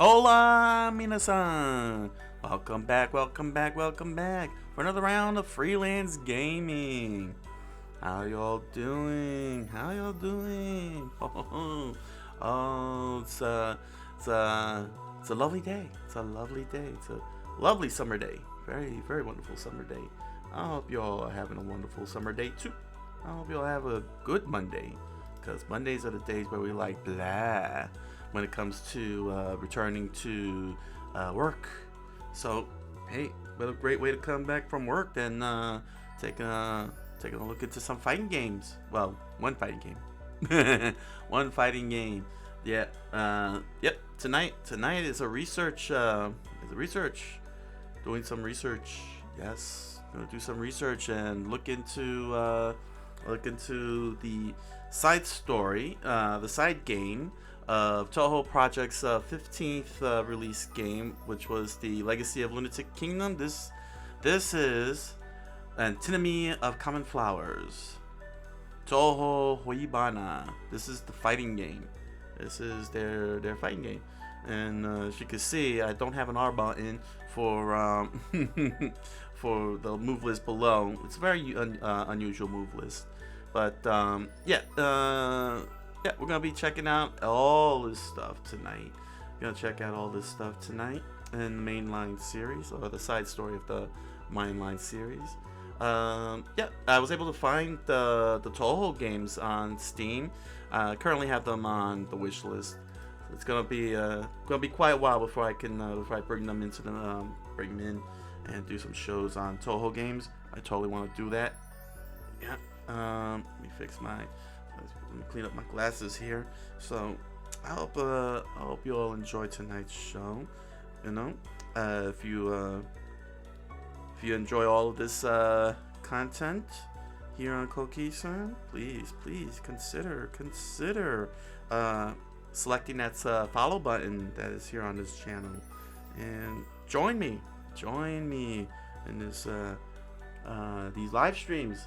Hola, minasan! Welcome back for another round of freelance gaming. How y'all doing? Oh, it's a lovely day. It's a lovely summer day. Very wonderful summer day. I hope y'all are having a wonderful summer day too. I hope y'all have a good Monday, because Mondays are the days where we like blah when it comes to returning to work. So, hey, what a great way to come back from work than taking a look into some fighting games. Well, one fighting game. One fighting game. Yeah. Yep. Tonight is a research. Doing some research. Yes. Gonna do some research and look into the side story, the side game of Touhou Project's 15th release game, which was the Legacy of Lunatic Kingdom. This is Antinomy of Common Flowers. Touhou Hyouibana. This is the fighting game. This is their fighting game. And as you can see, I don't have an R button for for the move list below. It's a very unusual move list. But yeah, we're gonna be checking out all this stuff tonight. We're gonna check out all this stuff tonight in the mainline series, or the side story of the mainline series. Yeah, I was able to find the Touhou games on Steam. Currently have them on the wish list. So it's gonna be quite a while before I can before I bring them in and do some shows on Touhou games. I totally want to do that. Yeah. Let me clean up my glasses here. So I hope you all enjoy tonight's show. You know, if you enjoy all of this content here on Coqui-san, please consider selecting that follow button that is here on this channel, and join me in this these live streams.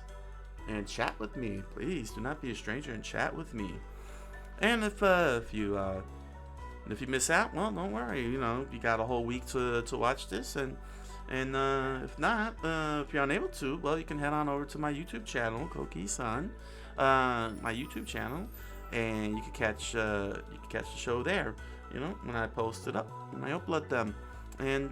And chat with me, please. Do not be a stranger and chat with me. And if you miss out, well, don't worry. You know, you got a whole week to watch this, and if not, if you're unable to, well, you can head on over to my YouTube channel, Coqui-san, my YouTube channel, and you can catch the show there. You know, when I post it up, when I upload them. And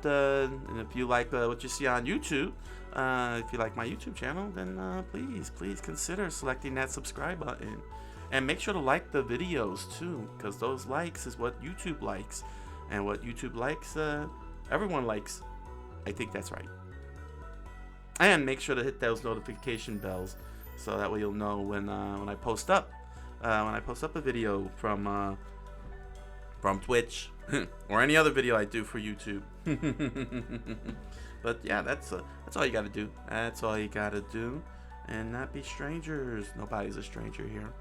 if you like what you see on YouTube, if you like my YouTube channel, then please consider selecting that subscribe button, and make sure to like the videos too, because those likes is what YouTube likes, and what YouTube likes, everyone likes. I think that's right. And make sure to hit those notification bells, so that way you'll know when I post up a video from Twitch or any other video I do for YouTube. But yeah, that's all you gotta do. That's all you gotta do, and not be strangers. Nobody's a stranger here.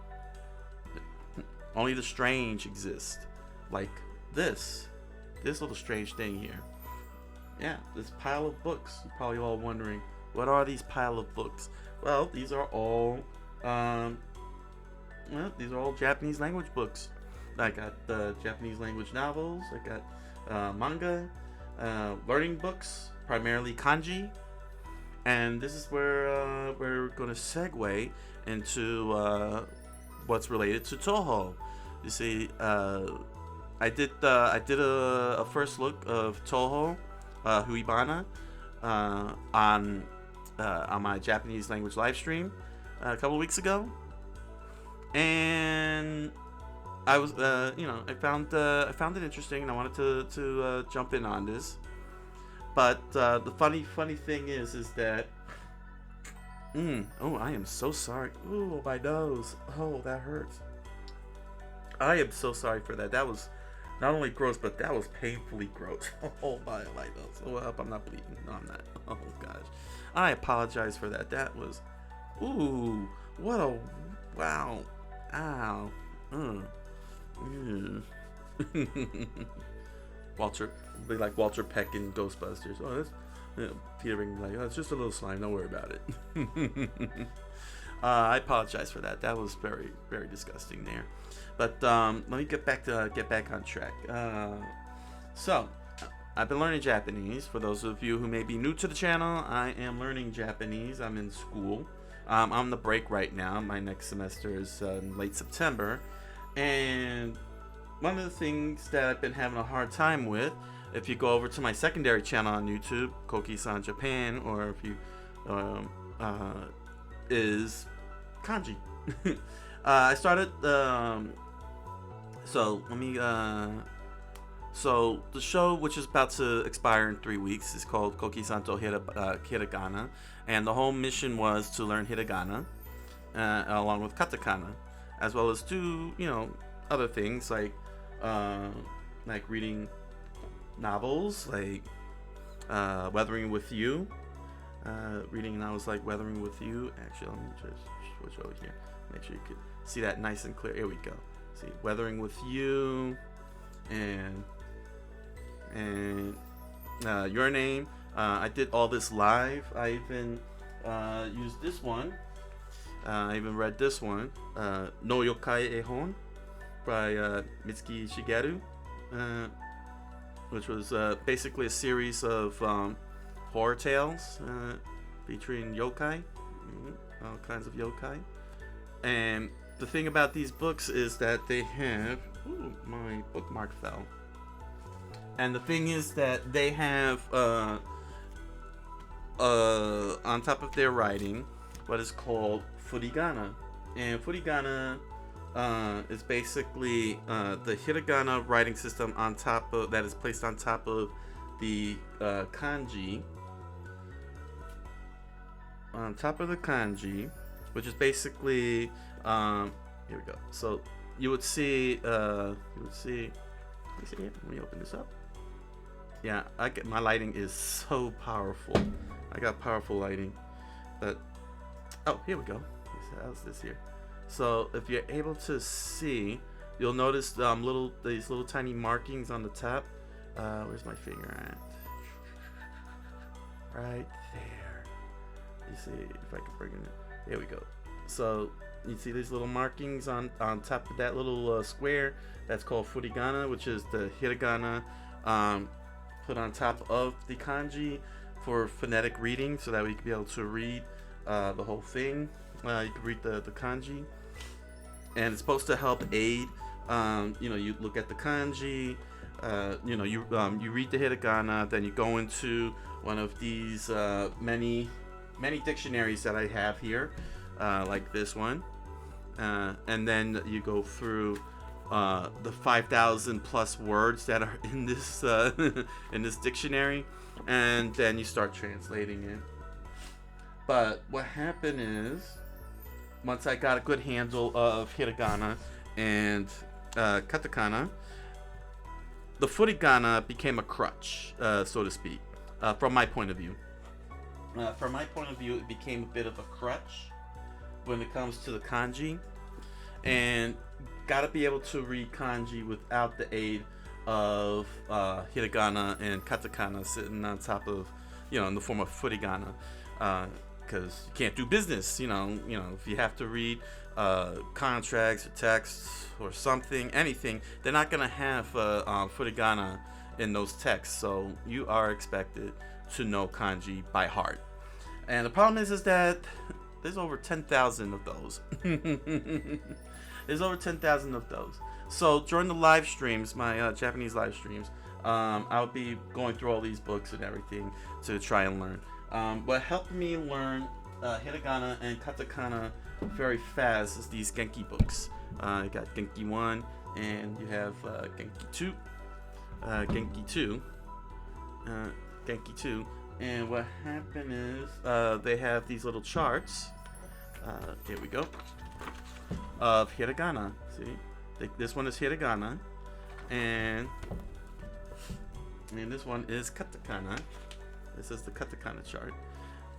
Only the strange exist, like this little strange thing here. Yeah, this pile of books. You're probably all wondering, what are these pile of books? Well, these are all Japanese language books. I got Japanese language novels. I got manga, learning books, primarily kanji, and this is where we're going to segue into what's related to Touhou. You see, I did a first look of Touhou Hyouibana on my Japanese language live stream a couple weeks ago, and I was, I found it interesting, and I wanted to jump in on this. But the funny thing is that, oh, I am so sorry. Ooh, my nose. Oh, that hurts. I am so sorry for that. That was not only gross, but that was painfully gross. Oh my nose. Oh, I hope I'm not bleeding. No, I'm not. Oh gosh, I apologize for that. That was, ooh, what a, wow, ow. Walter, be like Walter Peck in Ghostbusters. Oh, that's Peter being like, oh, it's just a little slime. Don't worry about it. I apologize for that. That was very disgusting there. But let me get back on track. So, I've been learning Japanese. For those of you who may be new to the channel, I am learning Japanese. I'm in school. I'm on the break right now. My next semester is in late September. And one of the things that I've been having a hard time with, if you go over to my secondary channel on YouTube, Coqui-san Japan, or if you is kanji. I started so let me so the show, which is about to expire in 3 weeks, is called Coqui-san Hiragana, and the whole mission was to learn hiragana along with katakana, as well as do other things like reading novels like Weathering with You. Reading novels like Weathering with You. Actually, let me just switch over here. Make sure you could see that nice and clear. Here we go. See, Weathering with You, and Your Name. I did all this live. I even used this one. I even read this one, No Yokai Ehon by Mitsuki Shigeru, which was basically a series of horror tales featuring yokai, all kinds of yokai. And the thing about these books is that they have, ooh, my bookmark fell. And the thing is that they have on top of their writing what is called furigana. And furigana is basically the hiragana writing system on top of that is placed on top of the kanji, on top of the kanji, which is basically here we go. So you would see let me see it. Let me open this up. Yeah, my lighting is so powerful. I got powerful lighting, but oh, here we go. How's this here? So if you're able to see, you'll notice these little tiny markings on the top. Where's my finger at? Right there. You see if I can bring it in. There we go. So you see these little markings on top of that little square. That's called furigana, which is the hiragana put on top of the kanji for phonetic reading, so that we can be able to read the whole thing. You can read the kanji, and it's supposed to help aid. You look at the kanji. You read the hiragana, then you go into one of these many dictionaries that I have here, like this one, and then you go through the 5,000 plus words that are in this in this dictionary, and then you start translating it. But what happened is, once I got a good handle of hiragana and katakana, the furigana became a crutch, so to speak, from my point of view. From my point of view, it became a bit of a crutch when it comes to the kanji, and gotta be able to read kanji without the aid of hiragana and katakana sitting on top of, in the form of furigana, because you can't do business. If you have to read contracts or texts or something, anything, they're not gonna have furigana in those texts. So you are expected to know kanji by heart. And the problem is that there's over 10,000 of those. There's over 10,000 of those. So during the live streams, my Japanese live streams, I'll be going through all these books and everything to try and learn. What helped me learn hiragana and katakana very fast is these Genki books. You got Genki 1 and you have Genki 2. Genki 2. Genki 2. And what happened is they have these little charts. Here we go. Of hiragana. See? This one is hiragana. And this one is katakana. This is the katakana chart.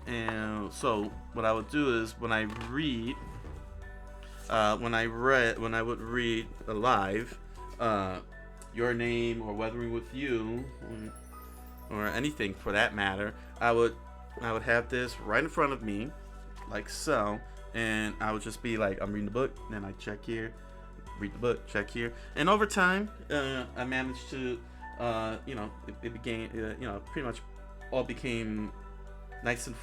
And so what I would do is when I read, when I would read live, Your Name or Weathering with You, or anything for that matter, I would have this right in front of me, like so, and I would just be like, I'm reading the book, then I check here, read the book, check here, and over time, I managed to it became, pretty much all became nice and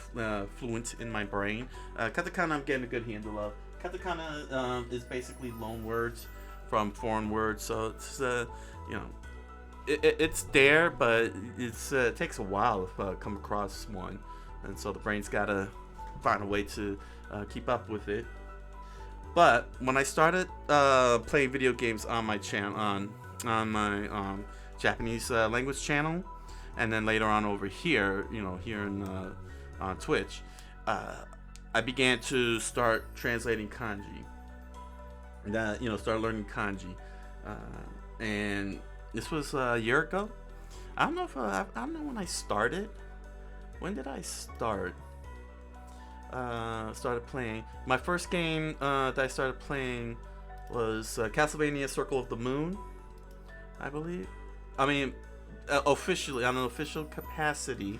fluent in my brain. Katakana, I'm getting a good handle of. Katakana is basically loan words from foreign words, so it's it's there, but it takes a while to come across one, and so the brain's gotta find a way to keep up with it. But when I started playing video games on my channel, on my Japanese language channel, and then later on over here, here in on Twitch, I began to start translating kanji. Start learning kanji, and this was a year ago. I don't know when I started. When did I start? Started playing. My first game that I started playing was Castlevania Circle of the Moon, I believe. I mean, officially, on an official capacity,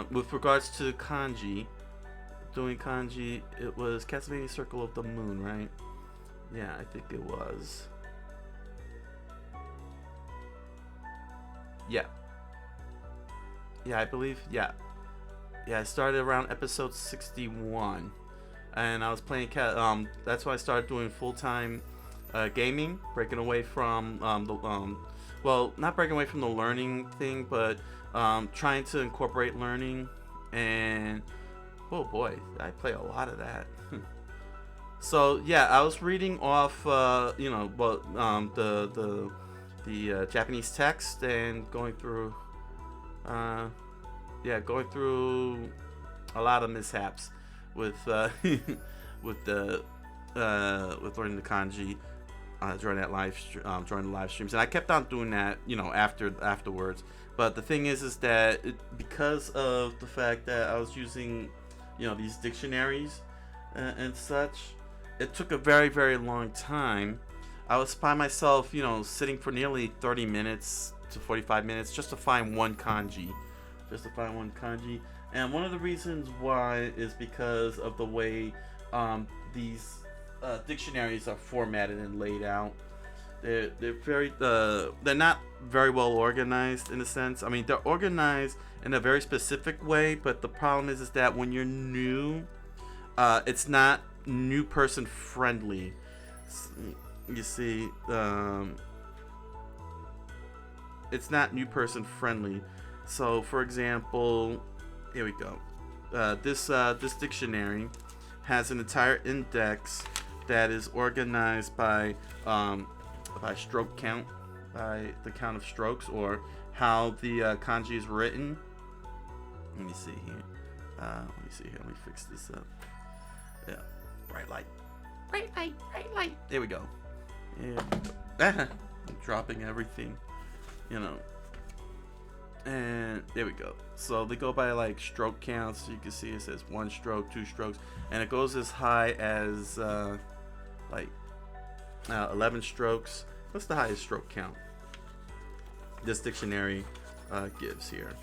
with regards to kanji, doing kanji, it was Castlevania Circle of the Moon, right? Yeah, I think it was. Yeah. Yeah, I believe, yeah. Yeah, I started around episode 61, and I was playing that's when I started doing full-time gaming, breaking away from not breaking away from the learning thing, but trying to incorporate learning. And oh boy, I play a lot of that. So yeah, I was reading off the Japanese text and going through a lot of mishaps with with learning the kanji during the live streams, and I kept on doing that afterwards. But the thing is that because of the fact that I was using these dictionaries and such, it took a very, very long time. I was by myself, sitting for nearly 30 minutes to 45 minutes just to find one kanji. And one of the reasons why is because of the way these dictionaries are formatted and laid out. They're not very well organized in a sense. I mean, they're organized in a very specific way, but the problem is that when you're new, it's not new person friendly. You see, it's not new person friendly. So, for example, here we go. This dictionary has an entire index that is organized by stroke count, by the count of strokes, or how the kanji is written. Let me see here. Let me fix this up. Yeah, bright light. There we go. I'm dropping everything, and there we go. So they go by like stroke counts. So you can see it says 1 stroke, 2 strokes, and it goes as high as 11 strokes. What's the highest stroke count this dictionary gives here?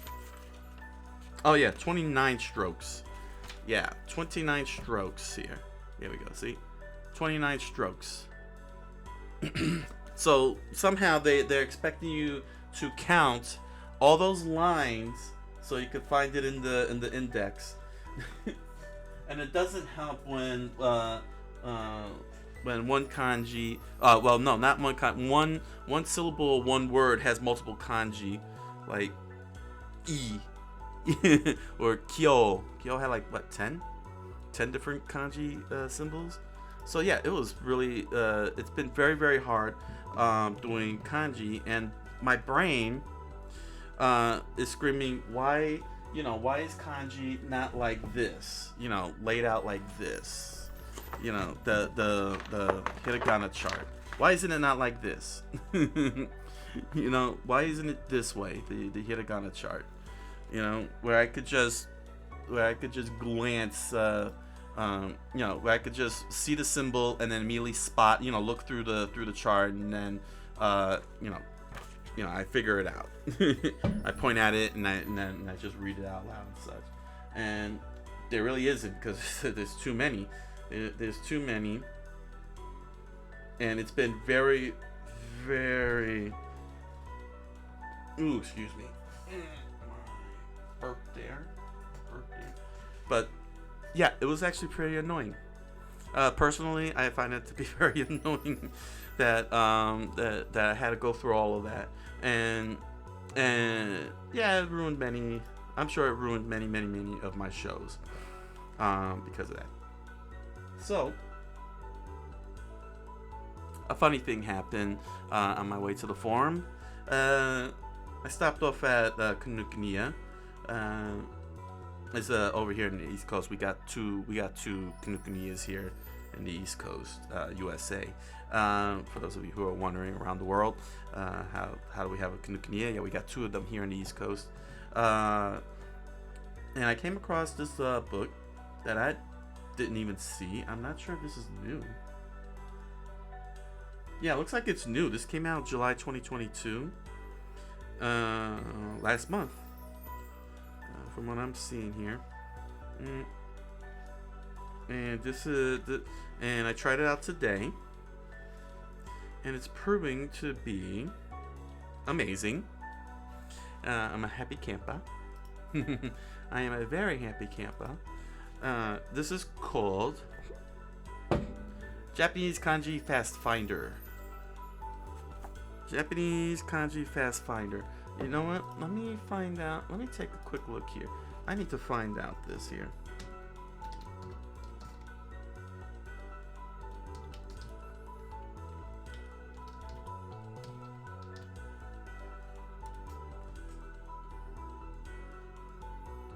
Oh yeah, 29 strokes. Yeah, 29 strokes here. Here we go. See, 29 strokes. So somehow they're expecting you to count all those lines so you can find it in the index. And it doesn't help when one kanji, not one kanji, one syllable, one word has multiple kanji, like e or kyo. Kyo had like what, 10 different kanji symbols. So yeah, it was really it's been very, very hard doing kanji, and my brain is screaming, why is kanji not like this, laid out like this, the hiragana chart, why isn't it not like this? Why isn't it this way, the hiragana chart, where I could just glance, where I could just see the symbol and then immediately spot, look through the chart, and then I figure it out. I point at it and then I just read it out loud and such. And there really isn't, because there's too many. There's too many. And it's been very, very, Ooh, excuse me. Burp there. But yeah, it was actually pretty annoying. Personally, I find it to be very annoying that that I had to go through all of that, and yeah, it ruined many. I'm sure it ruined many of my shows because of that. So a funny thing happened on my way to the forum. I stopped off at Kinokuniya. It's over here in the East Coast. We got two Kinokuniyas here in the East Coast, USA. For those of you who are wondering around the world, how do we have a Kinokuniya? Yeah, we got two of them here in the East Coast. And I came across this book that I didn't even see. I'm not sure if this is new. Yeah, it looks like it's new. This came out July 2022. Last month. From what I'm seeing here. And this is and I tried it out today. And it's proving to be amazing. I'm a happy camper. I am a very happy camper. This is called Japanese Kanji Fast Finder. Japanese Kanji Fast Finder. You know what? Let me find out. Let me take a quick look here. I need to find out this here.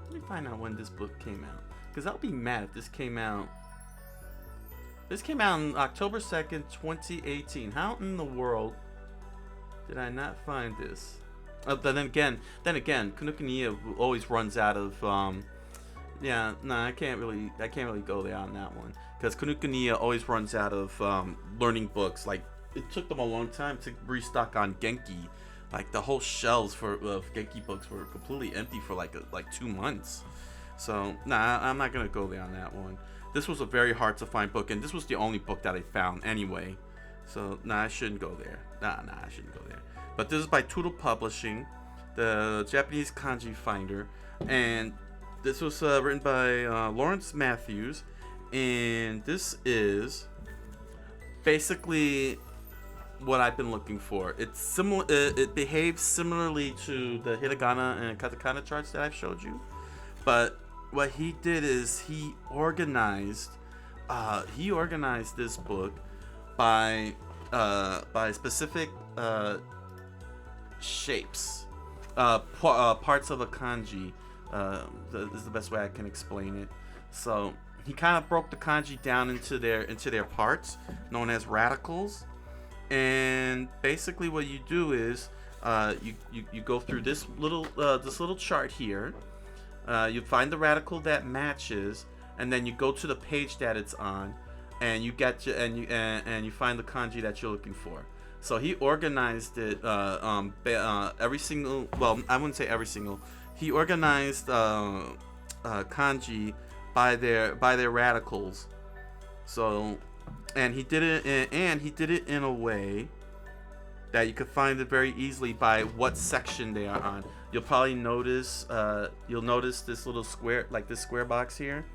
Let me find out when this book came out. Because I'll be mad if this came out. This came out on October 2nd, 2018. How in the world did I not find this? Then again, Kinokuniya always runs out of. Yeah, no, I can't really go there on that one because Kinokuniya always runs out of learning books. Like it took them a long time to restock on Genki. Like the whole shelves of Genki books were completely empty for like 2 months. So nah, I'm not gonna go there on that one. This was a very hard to find book, and this was the only book that I found anyway. So nah, I shouldn't go there. Nah, I shouldn't go there. But this is by Touhou Publishing, the Japanese Kanji Finder, and this was written by Lawrence Matthews, and this is basically what I've been looking for. It's similar. It behaves similarly to the hiragana and katakana charts that I've showed you, but what he did is he organized this book by specific shapes, parts of a kanji. Is the best way I can explain it. So he kind of broke the kanji down into their parts, known as radicals. And basically, what you do is you go through this little chart here. You find the radical that matches, and then you go to the page that it's on, and you find the kanji that you're looking for. So he organized it every single. Well, I wouldn't say every single. He organized kanji by their radicals. So, and he did it in a way that you could find it very easily by what section they are on. You'll probably notice this little square, like this square box here.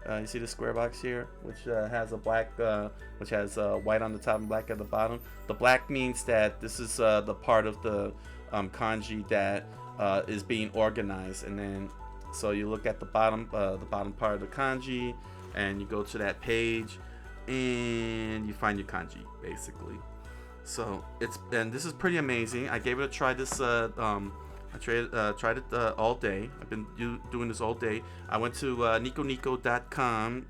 You see the square box here, which has a black, which has white on the top and black at the bottom. The black means that this is the part of the kanji that is being organized, and then so you look at the bottom part of the kanji, and you go to that page, and you find your kanji basically. So this is pretty amazing. I gave it a try. I tried it all day. I've been doing this all day. I went to niconico.com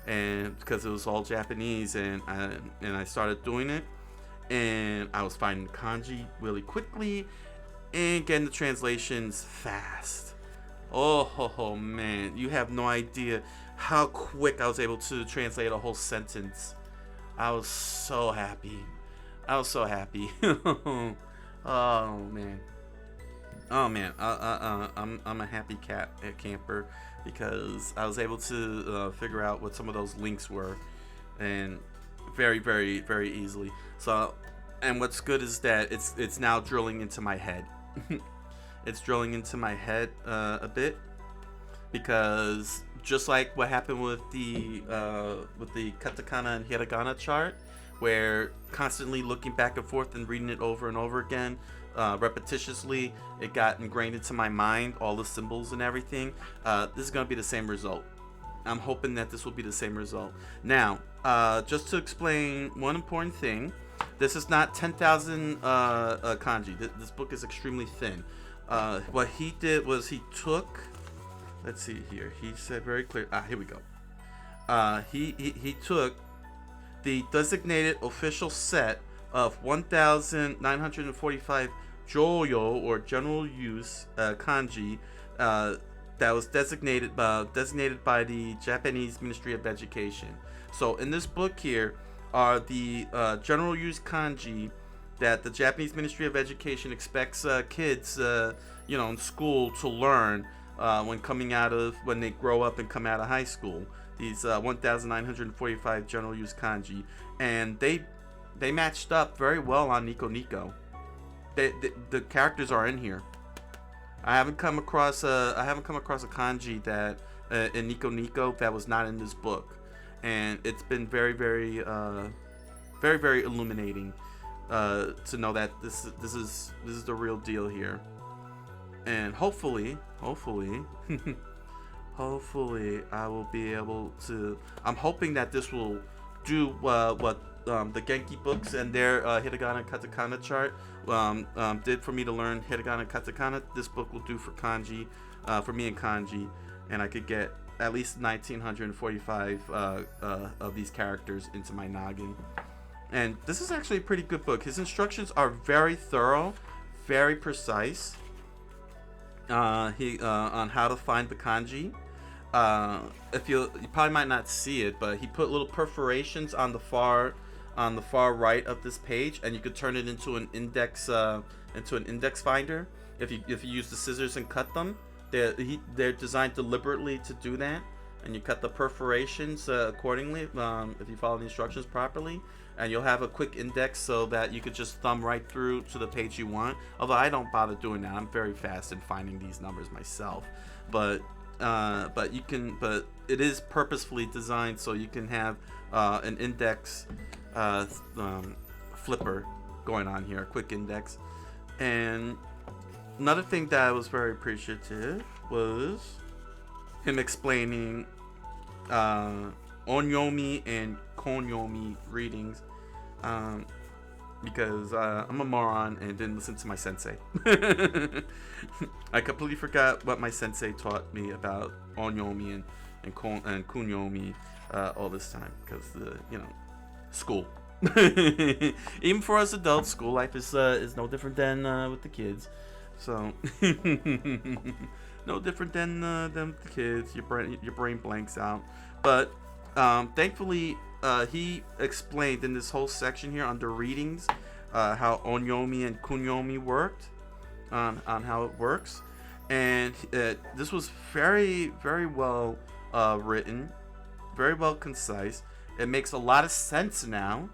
and because it was all Japanese, and I started doing it, and I was finding kanji really quickly and getting the translations fast. Oh man, you have no idea how quick I was able to translate a whole sentence. I was so happy. Oh man. I'm a happy camper because I was able to figure out what some of those links were, and very easily. So And what's good is that it's now drilling into my head. It's drilling into my head a bit, because just like what happened with the katakana and hiragana chart, where constantly looking back and forth and reading it over and over again, repetitiously, it got ingrained into my mind, all the symbols and everything. This is going to be the same result. I'm hoping that this will be the same result. Now, just to explain one important thing, this is not 10,000 kanji. This book is extremely thin. What he did was he took, let's see here, he said very clear, here we go. He took the designated official set of 1,945 joyo, or general use kanji, that was designated by the Japanese Ministry of Education. So in this book here are the general use kanji that the Japanese Ministry of Education expects kids, in school to learn when they grow up and come out of high school. These 1,945 general use kanji, and they matched up very well on Nico Nico. The characters are in here. I haven't come across a kanji that in Nico Nico that was not in this book, and it's been very, very, very, very illuminating to know that this is the real deal here. And hopefully I will be able to. I'm hoping that this will do what the Genki books and their hiragana katakana chart did for me to learn hiragana katakana. This book will do for kanji, for me in kanji, and I could get at least 1,945 of these characters into my noggin. And this is actually a pretty good book. His instructions are very thorough, very precise. On how to find the kanji. If you probably might not see it, but he put little perforations on the far right of this page, and you could turn it into an index finder. If you use the scissors and cut them, they're designed deliberately to do that, and you cut the perforations accordingly if you follow the instructions properly, and you'll have a quick index so that you could just thumb right through to the page you want. Although I don't bother doing that. I'm very fast in finding these numbers myself, but it is purposefully designed so you can have an index flipper going on here, a quick index. And another thing that I was very appreciative was him explaining onyomi and konyomi readings, because I'm a moron and didn't listen to my sensei. I completely forgot what my sensei taught me about onyomi and kunyomi all this time, because school. Even for us adults, school life is no different than with the kids. So no different than the kids. Your brain blanks out. But thankfully, he explained in this whole section here under readings how onyomi and kunyomi worked, on how it works, and this was very, very well written, very well concise. It makes a lot of sense now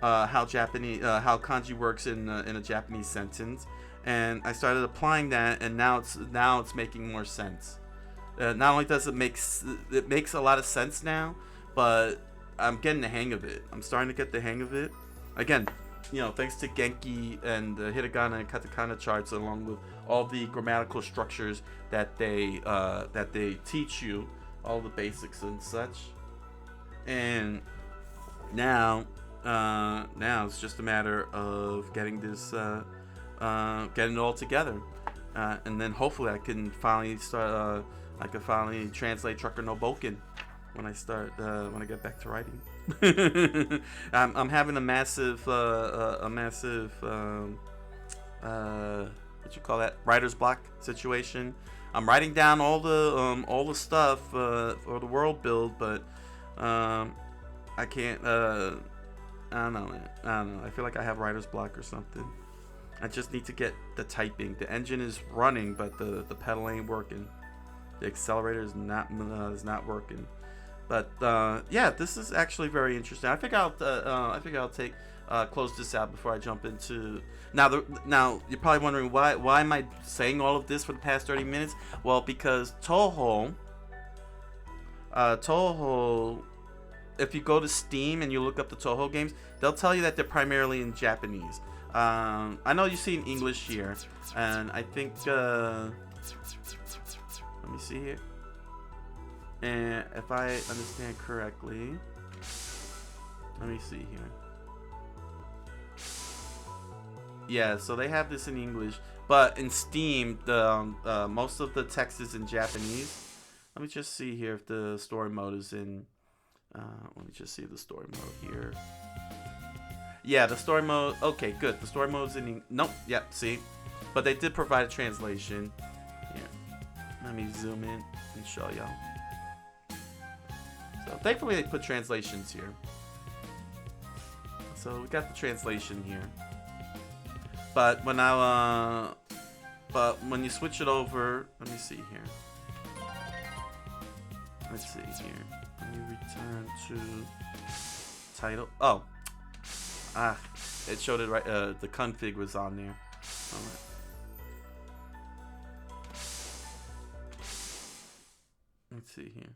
how kanji works in a Japanese sentence, and I started applying that, and now it's making more sense. Not only does it makes a lot of sense now, but I'm getting the hang of it. I'm starting to get the hang of it. Again, thanks to Genki and the hiragana and katakana charts, along with all the grammatical structures that they teach you, all the basics and such. And now it's just a matter of getting this, getting it all together, and then hopefully I can finally start. I can finally translate Trucker no Boken when I get back to writing. I'm having a massive what you call that, writer's block situation. I'm writing down all the stuff for the world build, but I can't. I don't know. I feel like I have writer's block or something. I just need to get the typing. The engine is running, but the pedal ain't working. The accelerator is not working. But yeah, this is actually very interesting. I think I'll take close this out before I jump into now. You're probably wondering why am I saying all of this for the past 30 minutes? Well, because Touhou, if you go to Steam and you look up the Touhou games, they'll tell you that they're primarily in Japanese. I know you see in English here, and I think let me see here. And if I understand correctly, let me see here. Yeah, so they have this in English, but in Steam, the most of the text is in Japanese. Let me just see here if the story mode is in. Let me just see the story mode here. Yeah, the story mode. Okay, good. The story mode's in. Nope. Yep. See, but they did provide a translation. Here, let me zoom in and show y'all. So thankfully they put translations here. So we got the translation here. But when when you switch it over, let me see here. Let's see here. Let me return to title. Oh, it showed it right. The config was on there. All right. Let's see here.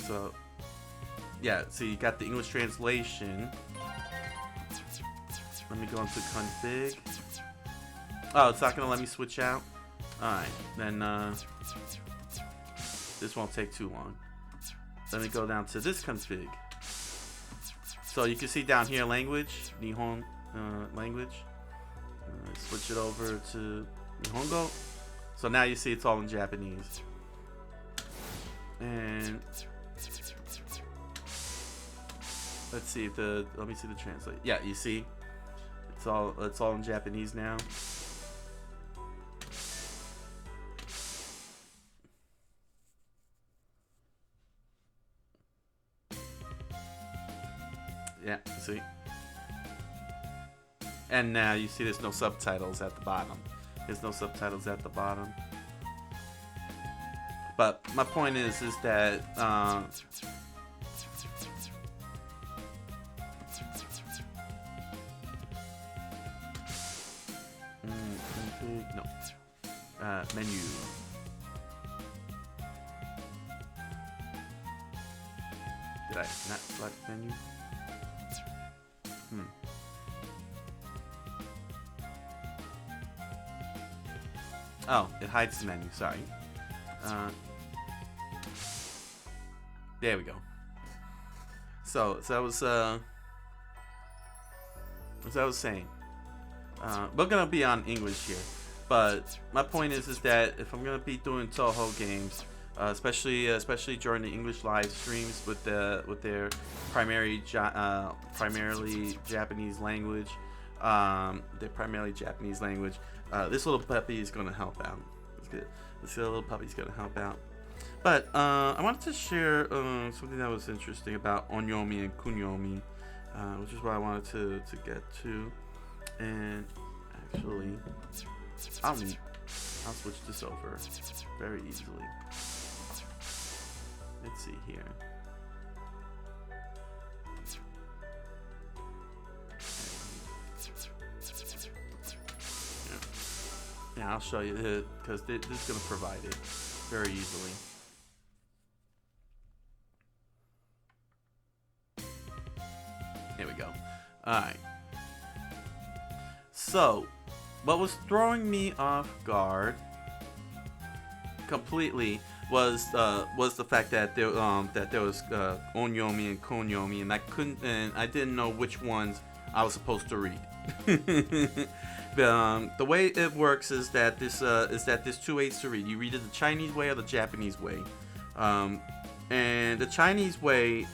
So, yeah, so you got the English translation. Let me go into config. Oh, it's not going to let me switch out? Alright, then this won't take too long. Let me go down to this config. So you can see down here language, Nihon language. Switch it over to Nihongo. So now you see it's all in Japanese. And let's see if let me see the translate. Yeah, you see, it's all in Japanese now. Yeah, see. And now you see there's no subtitles at the bottom. There's no subtitles at the bottom. But my point is that no menu. Did I not select menu? Oh, it hides the menu. Sorry. There we go. So that was as I was saying, we're gonna be on English here, but my point is that if I'm gonna be doing Touhou games, especially during the English live streams with their primarily Japanese language, this little puppy is gonna help out. This little puppy's gonna help out. But I wanted to share something that was interesting about onyomi and kunyomi, which is what I wanted to get to. And actually, I'll switch this over very easily. Let's see here. Yeah, I'll show you it because this is going to provide it very easily. Here we go. Alright. So, what was throwing me off guard completely was the fact that there was onyomi and konyomi, and I didn't know which ones I was supposed to read. The way it works is that there's two ways to read. You read it the Chinese way or the Japanese way, and the Chinese way,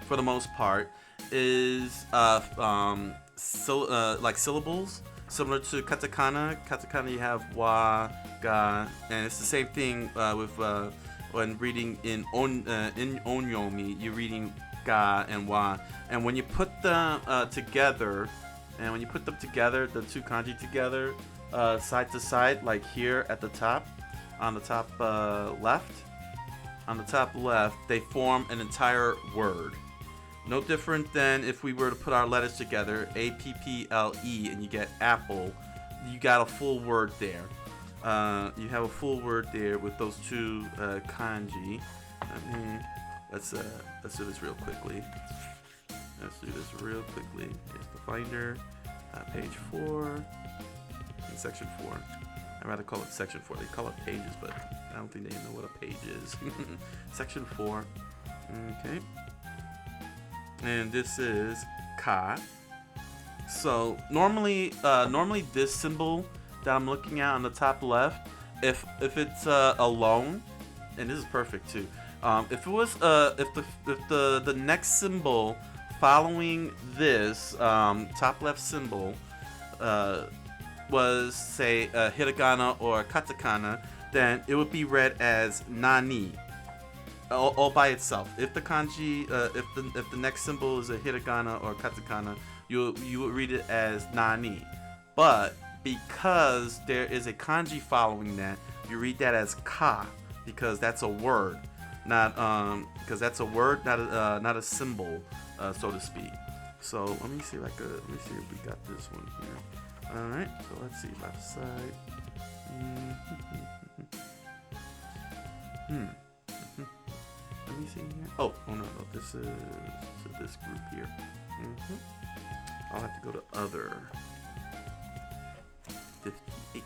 for the most part, is like syllables, similar to katakana. Katakana, you have wa, ga, and it's the same thing with when reading in onyomi. You're reading ga and wa, and when you put them together. And when you put them together, the two kanji together, side to side, like here at the top, on the top left. On the top left, they form an entire word. No different than if we were to put our letters together, A-P-P-L-E, and you get apple. You got a full word there. You have a full word there with those two kanji. Let's do this real quickly. Here's the finder, page 4, and section 4. I'd rather call it section 4. They call it pages, but I don't think they know what a page is. Section 4. Okay. And this is ka. So normally this symbol that I'm looking at on the top left, if it's alone, and this is perfect too. If it was if the next symbol following this top left symbol was say a hiragana or a katakana, then it would be read as nani, all by itself. If the kanji, if the next symbol is a hiragana or a katakana, you would read it as nani. But because there is a kanji following that, you read that as ka, because that's a word, not because that's a word, not a symbol, so to speak. So let me see if we got this one here. All right, so let's see, left side. Let me see here. Oh no, this is this group here. I'll have to go to other. 58.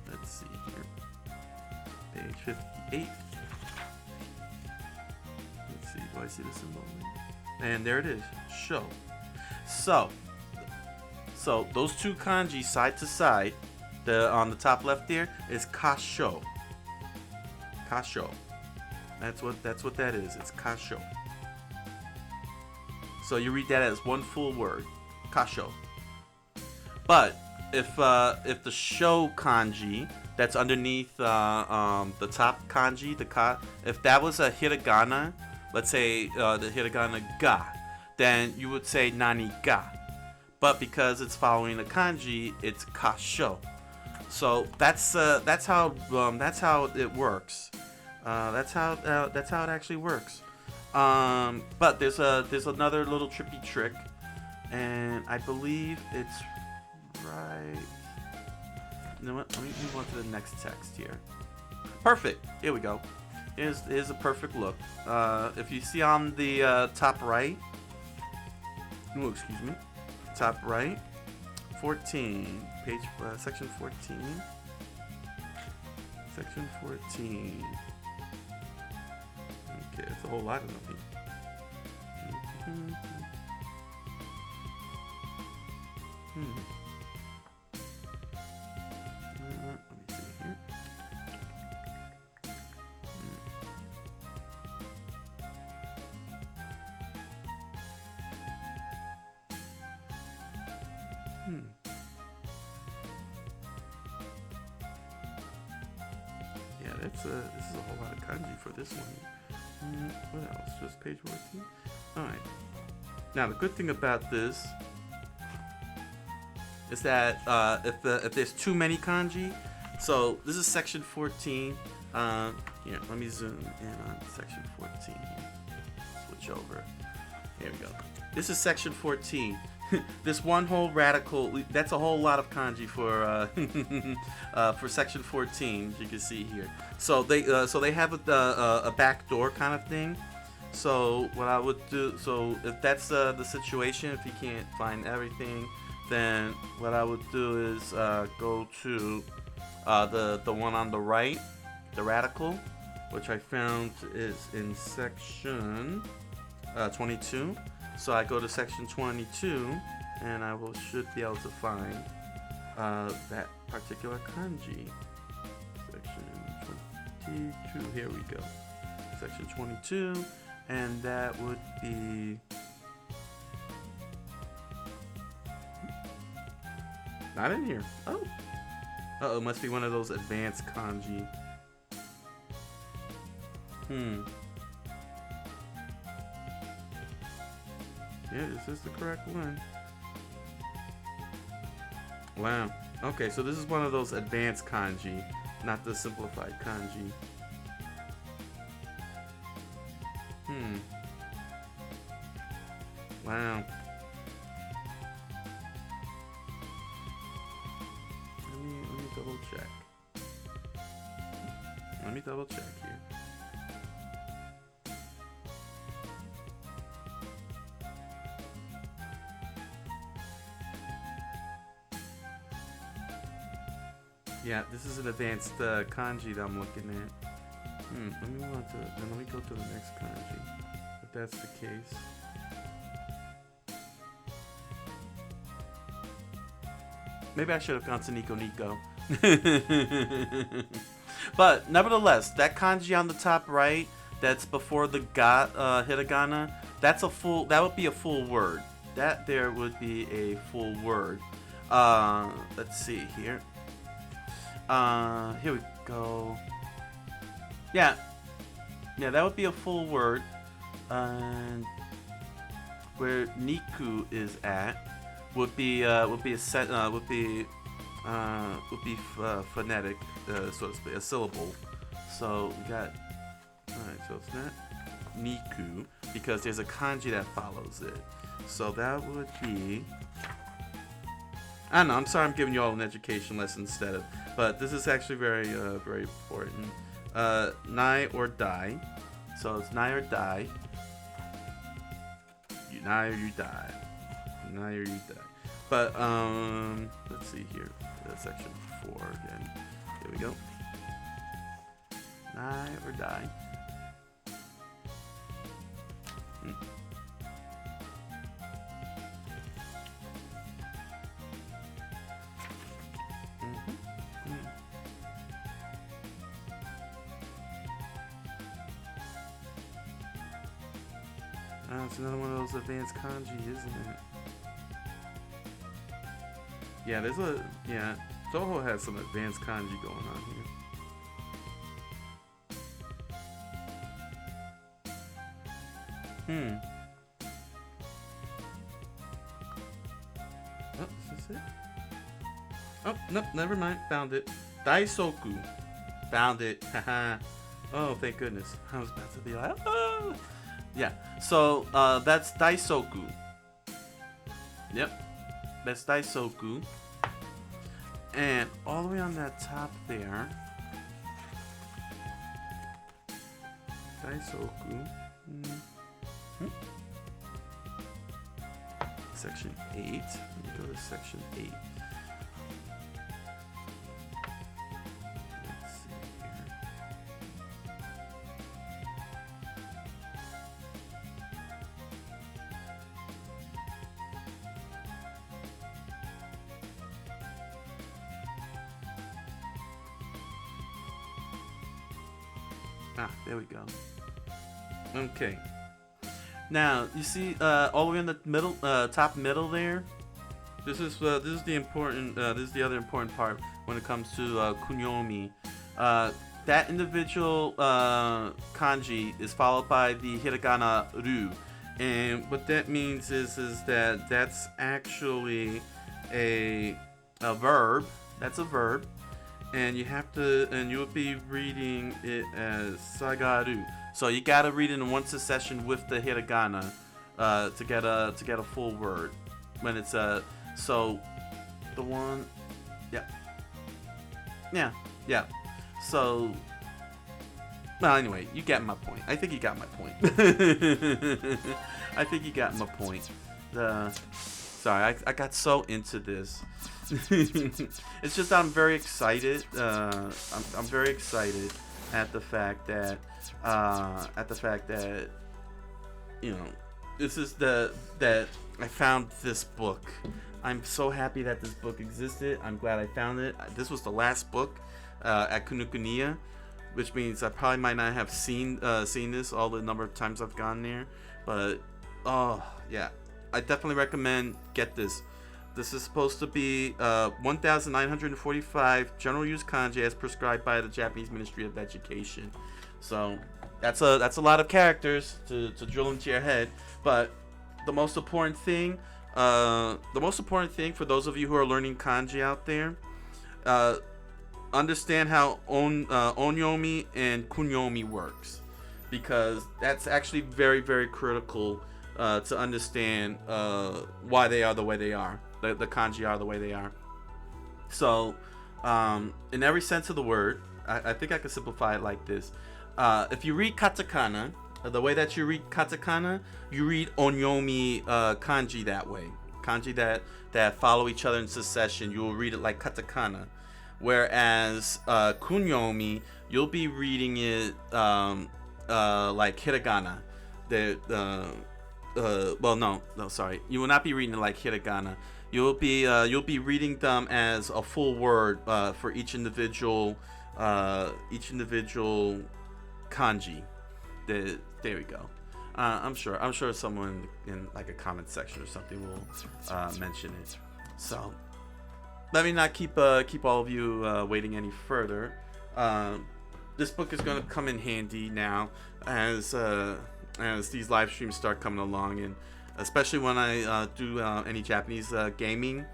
Let's see here. Page 58. Let's see. Do I see the symbol? And there it is. Show. So those two kanji side to side, on the top left there is kasho. Kasho. That's what that is. It's kasho. So you read that as one full word, kasho. But if the sho kanji that's underneath the top kanji, the ka, if that was a hiragana, let's say the hiragana ga, then you would say nani ga. But because it's following the kanji, it's kasho. So that's how it works. That's how it actually works. But there's another little trippy trick, and I believe it's right. You know what? Let me move on to the next text here. Perfect. Here we go. Here's a perfect look. If you see on the top right, excuse me, top right, 14, page section 14, section 14. Okay, it's a whole lot of them. Let me see here. Yeah, this is a whole lot of kanji for this one. What else? Just page 14? Alright. Now, the good thing about this is that if there's too many kanji, so this is section 14. Here, let me zoom in on section 14 here. Switch over. Here we go. This is section 14. This one whole radical, that's a whole lot of kanji for section 14, as you can see here. So they have a back door kind of thing. So what I would do, so if that's the situation, if you can't find everything, then what I would do is go to the one on the right, the radical, which I found is in section 22. So I go to section 22, and I should be able to find that particular kanji. Section 22. Here we go. Section 22, and that would be not in here. Oh. Uh-oh, must be one of those advanced kanji. Yeah, this is the correct one. Wow. Okay, so this is one of those advanced kanji, not the simplified kanji. Wow. Let me double check. Let me double check here. Yeah, this is an advanced kanji that I'm looking at. Let me go to the next kanji, if that's the case. Maybe I should have gone to Nico Nico. But nevertheless, that kanji on the top right, that's before the hiragana, that would be a full word. That there would be a full word. Let's see here. Here we go. Yeah, that would be a full word. Where Niku is at would be phonetic, so to speak, a syllable. So we got, alright, so it's not Niku because there's a kanji that follows it. So that would be, I don't know, I'm sorry I'm giving you all an education lesson instead of, but this is actually very important. Nai or die. So it's nai or die. Nai or you die. Nai or you die. But, let's see here. That's section 4 again. Here we go. Nai or die. It's another one of those advanced kanji, isn't it? Yeah, Touhou has some advanced kanji going on here. Oh, is this it? Oh, nope, never mind. Found it. Daisoku. Found it. Haha. Oh, thank goodness. I was about to be like, oh. Yeah, so that's Daisoku. Yep, that's Daisoku. And all the way on that top there, Daisoku. Section 8. Let me go to section 8. There we go. Okay. Now you see all the way in the middle, top middle there. This is the other important part when it comes to kunyomi. That individual kanji is followed by the hiragana ru, and what that means is that that's actually a verb. That's a verb. And you will be reading it as sagaru. So you gotta read it in one succession with the hiragana to get a full word. When it's so the one, yeah. So, well, anyway, you get my point. I think you got my point. I think you got my point. Sorry, I got so into this. It's just I'm very excited. I'm very excited at the fact that this is that I found this book. I'm so happy that this book existed. I'm glad I found it. This was the last book at Kinokuniya, which means I probably might not have seen this all the number of times I've gone there. But oh yeah, I definitely recommend get this. This is supposed to be 1,945 general use kanji as prescribed by the Japanese Ministry of Education. So that's a lot of characters to drill into your head. But the most important thing for those of you who are learning kanji out there, understand how onyomi and kunyomi works, because that's actually very, very critical to understand why they are the way they are. The kanji are the way they are. So, in every sense of the word, I think I could simplify it like this. If you read katakana, the way that you read katakana, you read onyomi kanji that way. Kanji that follow each other in succession, you will read it like katakana. Whereas kunyomi, you'll be reading it like hiragana. Well, no, sorry. You will not be reading it like hiragana. You'll be reading them as a full word for each individual kanji. There we go. I'm sure someone in like a comment section or something will mention it. So let me not keep all of you waiting any further. This book is going to come in handy now as these live streams start coming along, and especially when I do any Japanese gaming.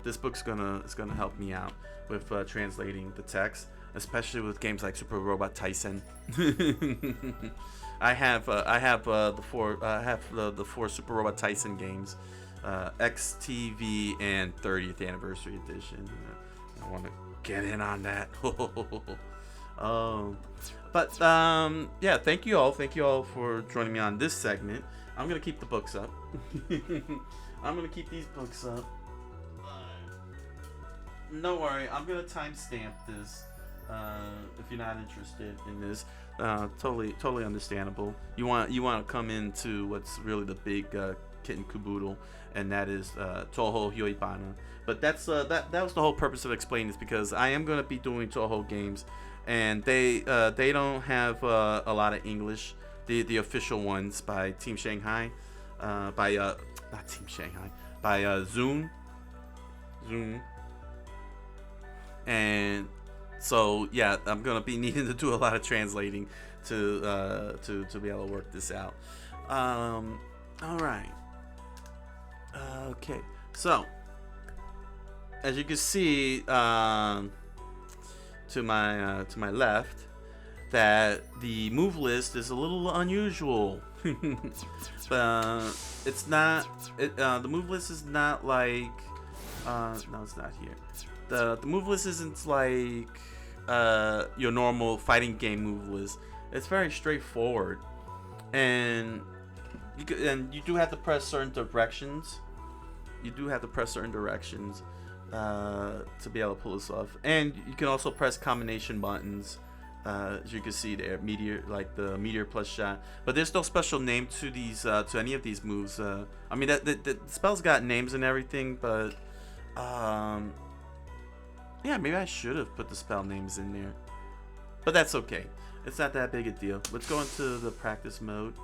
This book's gonna help me out with translating the text, especially with games like Super Robot Tyson. I have the four Super Robot Tyson games, XTV and 30th anniversary edition. I want to get in on that. But yeah, thank you all for joining me on this segment. I'm gonna keep the books up. I'm gonna keep these books up. No worry, I'm gonna timestamp this. If you're not interested in this, totally understandable. You want to come into what's really the big kit and caboodle, and that is Touhou Hyouibana. But that was the whole purpose of explaining this, because I am gonna be doing Touhou games, and they don't have a lot of English. The official ones by Team Shanghai, not Team Shanghai, by Zoom, and so yeah, I'm gonna be needing to do a lot of translating to be able to work this out. All right, okay, so as you can see to my left, that the move list is a little unusual. It's not. The move list is not like. No, it's not here. The move list isn't like your normal fighting game move list. It's very straightforward, and you do have to press certain directions. You do have to press certain directions to be able to pull this off, and you can also press combination buttons. As you can see there, meteor, like the meteor plus shot, but there's no special name to these to any of these moves. I mean, the spell's got names and everything, but yeah, maybe I should have put the spell names in there, but that's okay. It's not that big a deal. Let's go into the practice mode.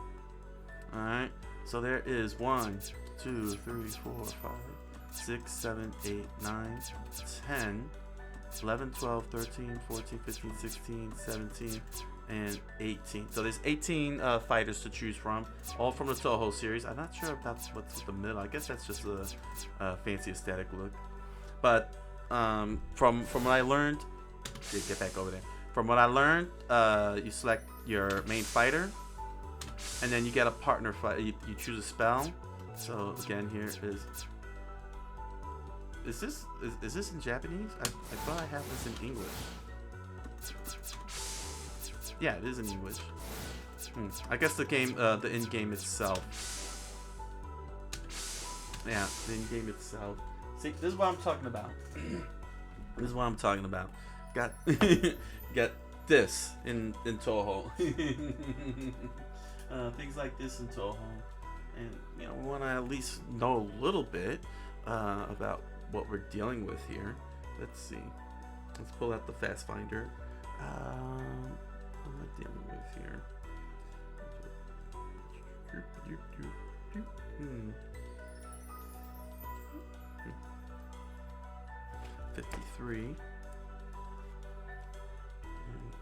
All right, so there is 1, 2, 3, 4, 5, 6, 7, 8, 9, 10. 11, 12, 13, 14, 15, 16, 17, and 18. So there's 18 fighters to choose from, all from the Touhou series. I'm not sure about what's the middle. I guess that's just a fancy aesthetic look. But from what I learned, get back over there. From what I learned, you select your main fighter, and then you get a partner fight. You choose a spell. So again, here is. Is this in Japanese? I thought I had this in English. Yeah, it is in English. I guess the game, the in game itself. Yeah, the in game itself. See, this is what I'm talking about. This is what I'm talking about. Got this in Touhou. Things like this in Touhou, and we want to at least know a little bit about what we're dealing with here. Let's see. Let's pull out the fast finder. What am I dealing with here? 53.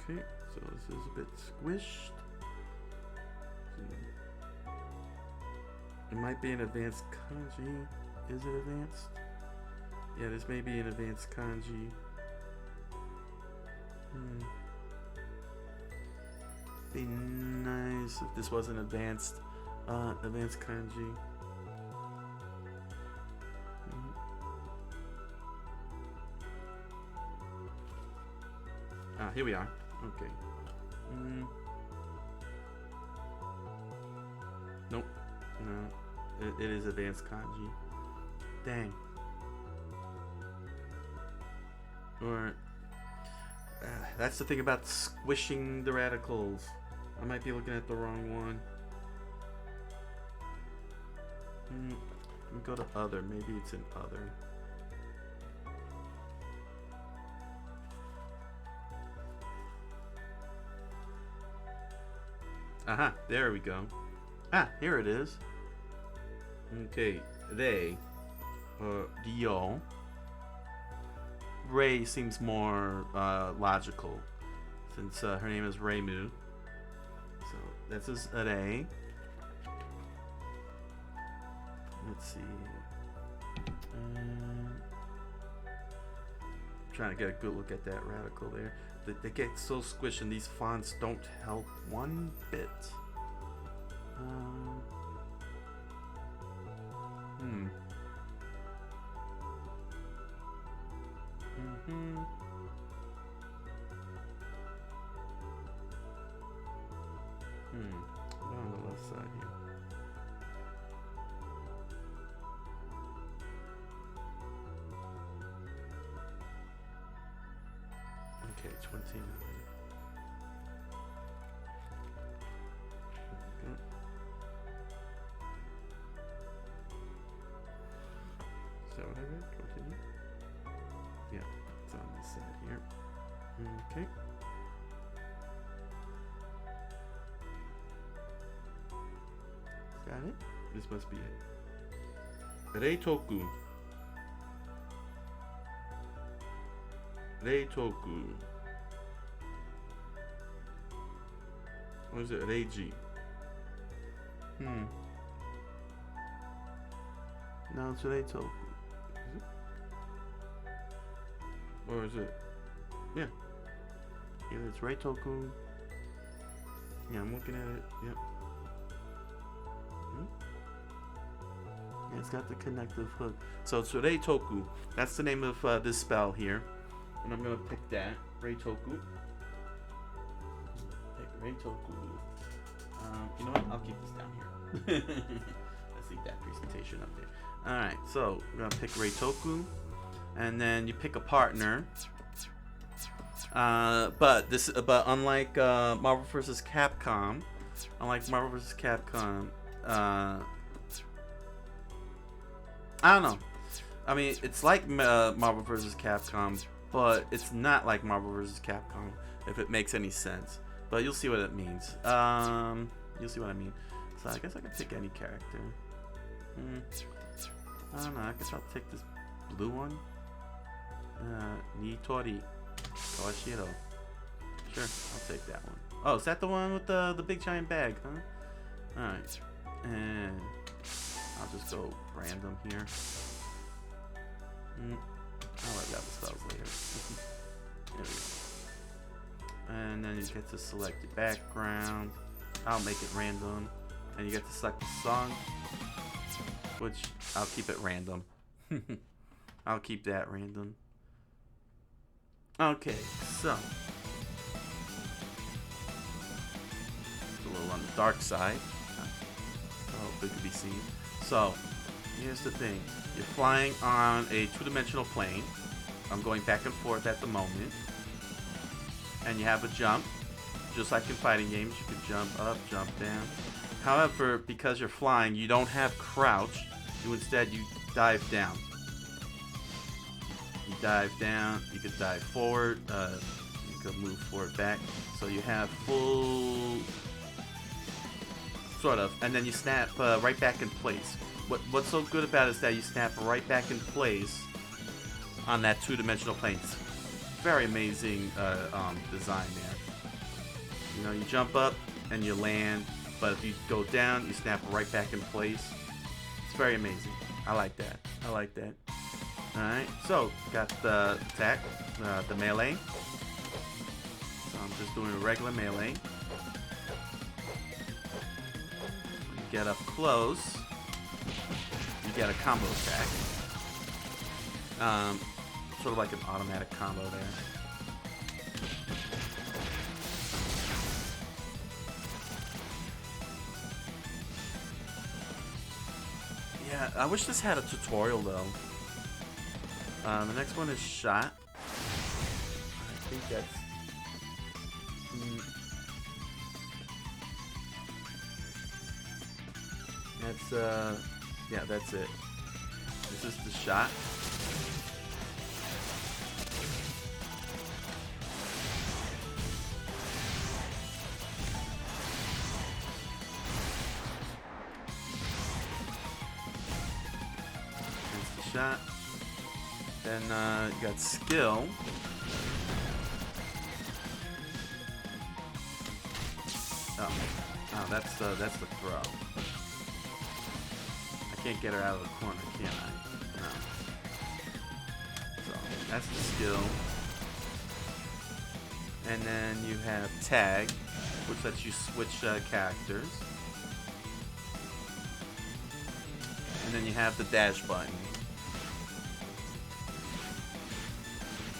Okay, so this is a bit squished. It might be an advanced kanji. Is it advanced? Yeah, this may be an advanced kanji. Be nice if this was an advanced kanji. Ah, here we are. Okay. Nope. No. It is advanced kanji. Dang. Or that's the thing about squishing the radicals. I might be looking at the wrong one. Let me go to other. Maybe it's in other. Aha, there we go. Ah, here it is. Okay, they, Dio. Ray seems more logical, since her name is Reimu. So this is Ray. Let's see. Trying to get a good look at that radical there. They get so squished, and these fonts don't help one bit. On the left side here. Okay, 29. Okay. Is that what I read? Continue? Yeah, it's on this side here. Okay. Got it? This must be it. Reitoku. Reitoku. What is it? Reiji. No, it's Reitoku. Is it? Or is it? Yeah. Either it's Reitoku. Yeah, I'm looking at it. Yep. Yeah, it's got the connective hook. So it's Reitoku. That's the name of this spell here. And I'm going to pick that. Reitoku. Pick Reitoku. You know what? I'll keep this down here. Let's leave that presentation up there. Alright, so we're going to pick Reitoku. And then you pick a partner. But unlike Marvel vs. Capcom, I don't know. I mean, it's like Marvel vs. Capcom, but it's not like Marvel vs. Capcom, if it makes any sense. But you'll see what it means. You'll see what I mean. So I guess I can pick any character. I don't know. I guess I'll take this blue one. Nitori Kawashiro. Sure, I'll take that one. Oh, is that the one with the big giant bag, huh? Alright. And I'll just go random here. I'll worry about the spells later. There we go. And then you get to select the background. I'll make it random. And you get to select the song, which I'll keep it random. I'll keep that random. Okay, so it's a little on the dark side. I hope it can be seen. So here's the thing: you're flying on a two-dimensional plane. I'm going back and forth at the moment, and you have a jump, just like in fighting games. You can jump up, jump down. However, because you're flying, you don't have crouch. You dive down. You dive down, you could dive forward, you could move forward, back. So you have full, sort of, and then you snap right back in place. What's so good about it is that you snap right back in place on that two-dimensional plane. It's very amazing design there. You know, you jump up and you land, but if you go down, you snap right back in place. It's very amazing. I like that. Alright, so got the attack, the melee. So I'm just doing a regular melee. When you get up close, you get a combo attack. Sort of like an automatic combo there. Yeah, I wish this had a tutorial though. The next one is shot. I think that's... That's, yeah, that's it. This is the shot. That's the shot. Then you got skill. Oh, that's the throw. I can't get her out of the corner, can I? No. So that's the skill. And then you have tag, which lets you switch characters. And then you have the dash button.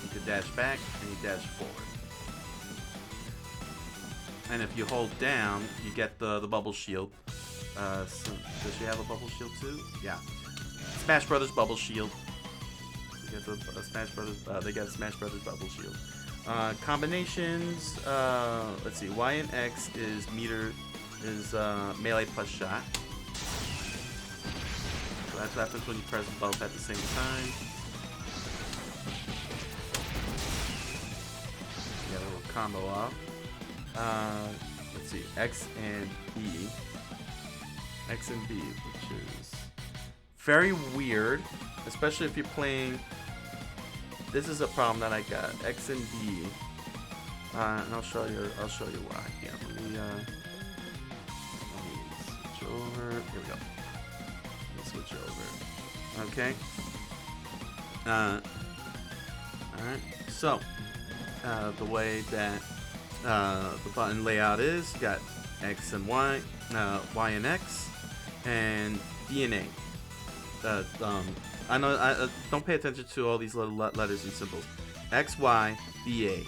You can dash back and you dash forward. And if you hold down, you get the bubble shield. So does she have a bubble shield too? Yeah. Smash Brothers bubble shield. You get a Smash Brothers. They got a Smash Brothers bubble shield. Combinations. Let's see. Y and X is melee plus shot. So that's what happens when you press both at the same time. You get a little combo off. Let's see, X and B. X and B, which is very weird, especially if you're playing. This is a problem that I got. X and B, and I'll show you why. Yeah, let me switch over. Here we go. Let me switch over. Okay. All right. So, the way that the button layout is, you got X and Y, Y and X, and B and A. I know I don't pay attention to all these little letters and symbols. X, Y, B, A.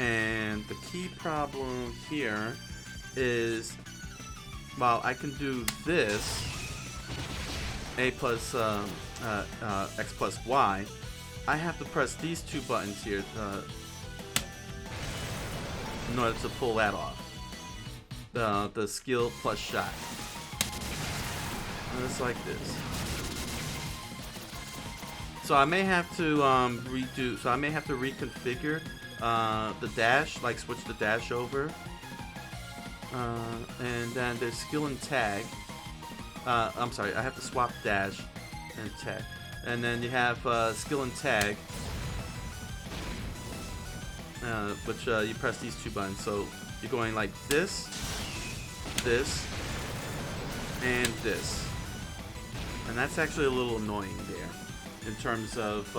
And the key problem here is, while I can do this, A plus X plus Y, I have to press these two buttons here in order to pull that off. The skill plus shot. And it's like this. So I may have to redo. So I may have to reconfigure the dash, like switch the dash over. And then there's skill and tag. I'm sorry, I have to swap dash and tag. And then you have skill and tag, which you press these two buttons. So you're going like this, this, and this. And that's actually a little annoying there in terms of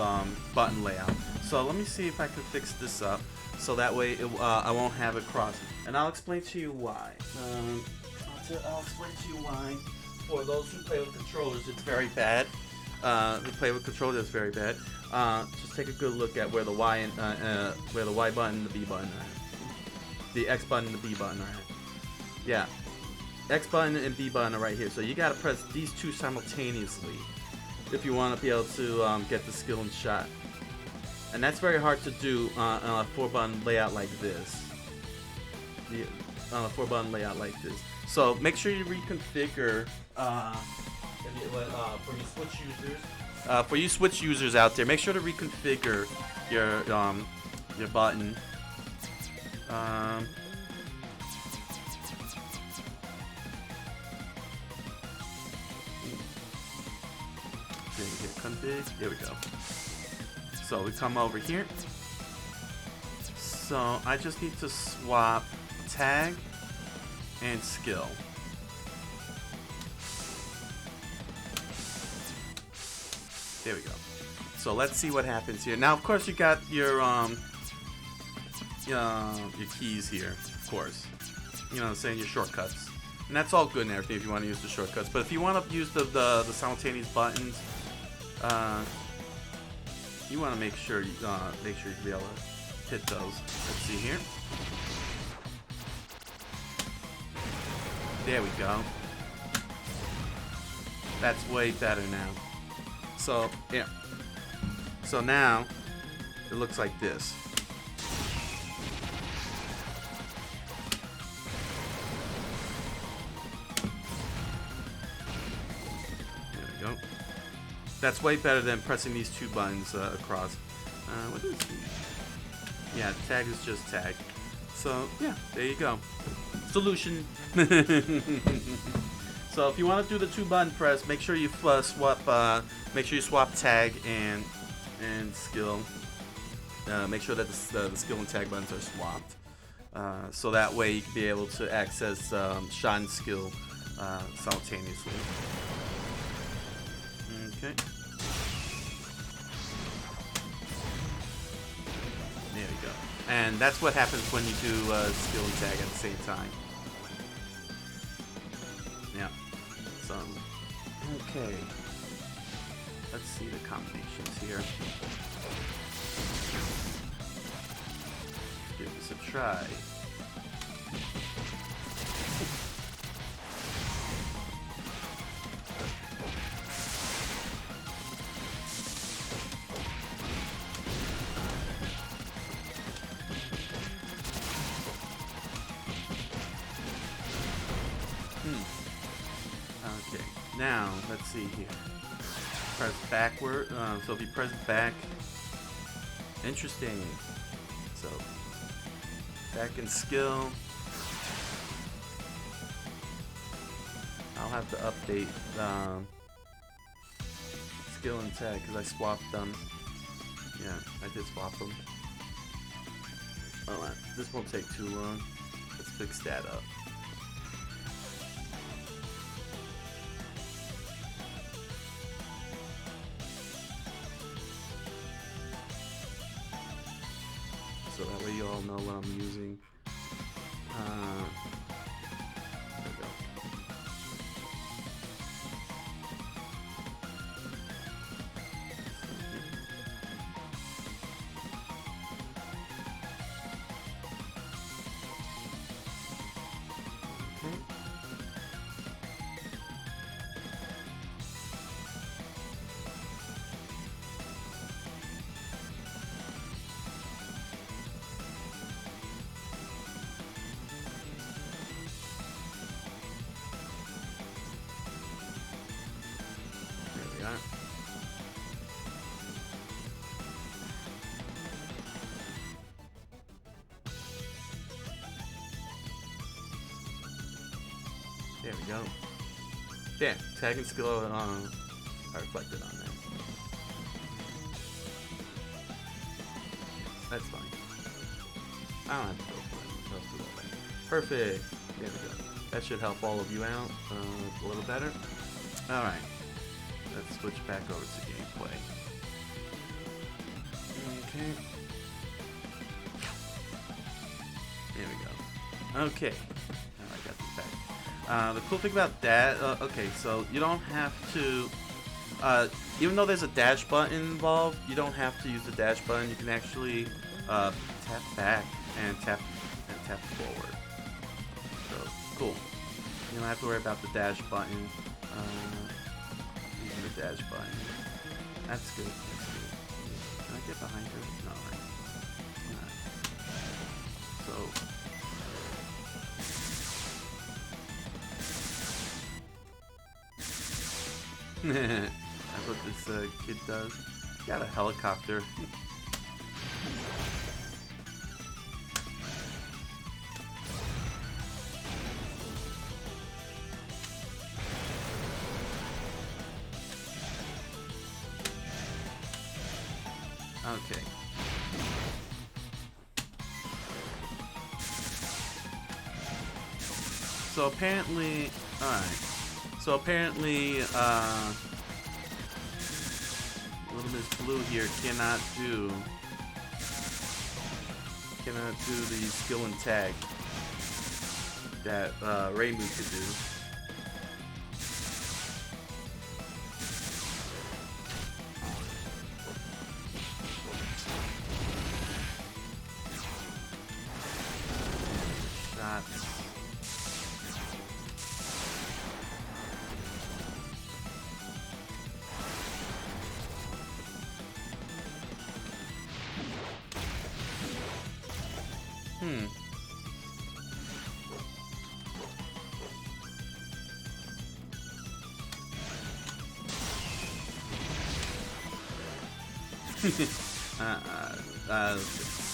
button layout. So let me see if I can fix this up so that way I won't have it cross. And I'll explain to you why. I'll explain to you why. For those who play with controllers, it's very bad. Who play with controllers, it's very bad. Just take a good look at where the Y and where the Y button and the B button are. The X button and the B button are. Yeah, X button and B button are right here. So you gotta press these two simultaneously if you want to be able to get the skill and shot. And that's very hard to do on a 4-button layout like this. On a 4-button layout like this. So make sure you reconfigure for you Switch users. For you Switch users out there, make sure to reconfigure your button. Config. Here we go. So we come over here. So I just need to swap tag and skill. There we go. So let's see what happens here. Now, of course, you got your keys here, of course. You know what I'm saying, your shortcuts. And that's all good and everything if you want to use the shortcuts. But if you want to use the simultaneous buttons, you want to make sure you can be able to hit those. Let's see here. There we go. That's way better now. So, yeah. So now, it looks like this. There we go. That's way better than pressing these two buttons across. What is it? Yeah, tag is just tag. So, yeah, there you go. Solution. So if you want to do the two button press, make sure you swap tag and skill. Make sure that the skill and tag buttons are swapped, so that way you can be able to access shot and skill simultaneously. Okay. There we go. And that's what happens when you do skill and tag at the same time. Yeah. So, okay. Let's see the combinations here. Give this a try. Okay, now let's see here. Press backward. So if you press back, interesting. So back in skill. I'll have to update skill and tag because I swapped them. Yeah, I did swap them. Oh, this won't take too long. Let's fix that up. So that way you all know what I'm using. There we go. Okay. There we go. Yeah, tag and skill are reflected on there. That's fine. I don't have to go for that. Perfect. There we go. That should help all of you out a little better. Alright. Let's switch back over to gameplay. Okay. There we go. Okay. Now I got this back. The cool thing about that, okay, so you don't have to, even though there's a dash button involved, you don't have to use the dash button. You can actually tap back and tap forward. So cool. You don't have to worry about the dash button. Using the dash button. That's good. That's good. Can I get behind her? No, right. So. That's what this kid does. Got a helicopter. Okay. So apparently, alright. So apparently, Little Miss Blue here cannot do the skill and tag that Reimu could do. Shots.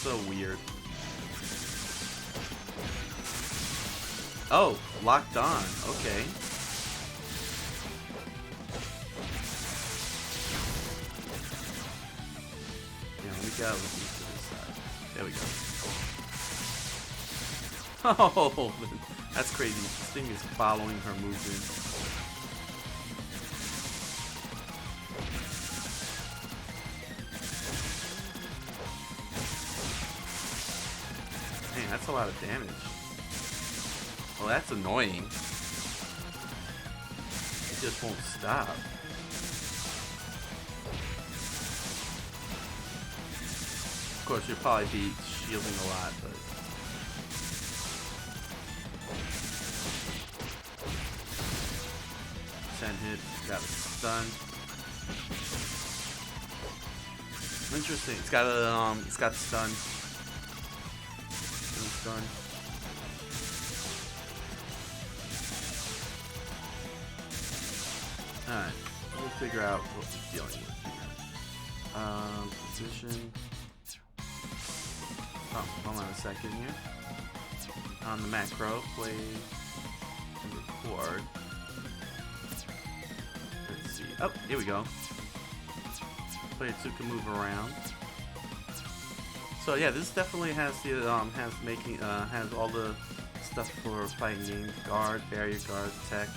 So weird. Oh, locked on. Okay. Yeah, we got to this side. There we go. Oh, that's crazy. This thing is following her movement. Man, that's a lot of damage. Well, that's annoying. It just won't stop. Of course, you'll probably be shielding a lot, but... 10 hits, got a stun. Interesting. It's got stun. Stun. Alright, we'll figure out what we're dealing with here. Position. Oh, hold on a second here. On the macro, play and record. Let's see. Oh, here we go. Player 2 can move around. So yeah, this definitely has the has all the stuff for fighting games. Guard, barrier guard, tech.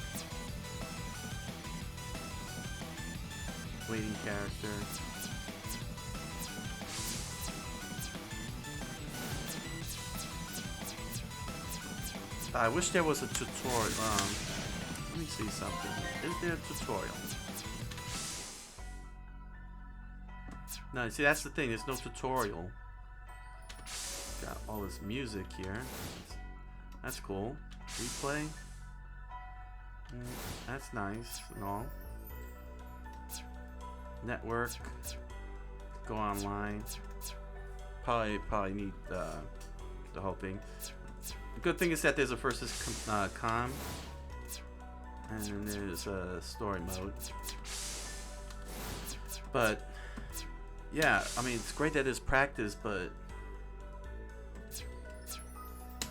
Waiting character. I wish there was a tutorial. Let me see something. Is there a tutorial? No, see that's the thing. There's no tutorial. Got all this music here. That's cool. Replay. That's nice and all. Network. Go online. Probably need the whole thing. The good thing is that there's a versus com, and then there's a story mode. But yeah, I mean it's great that there's practice, but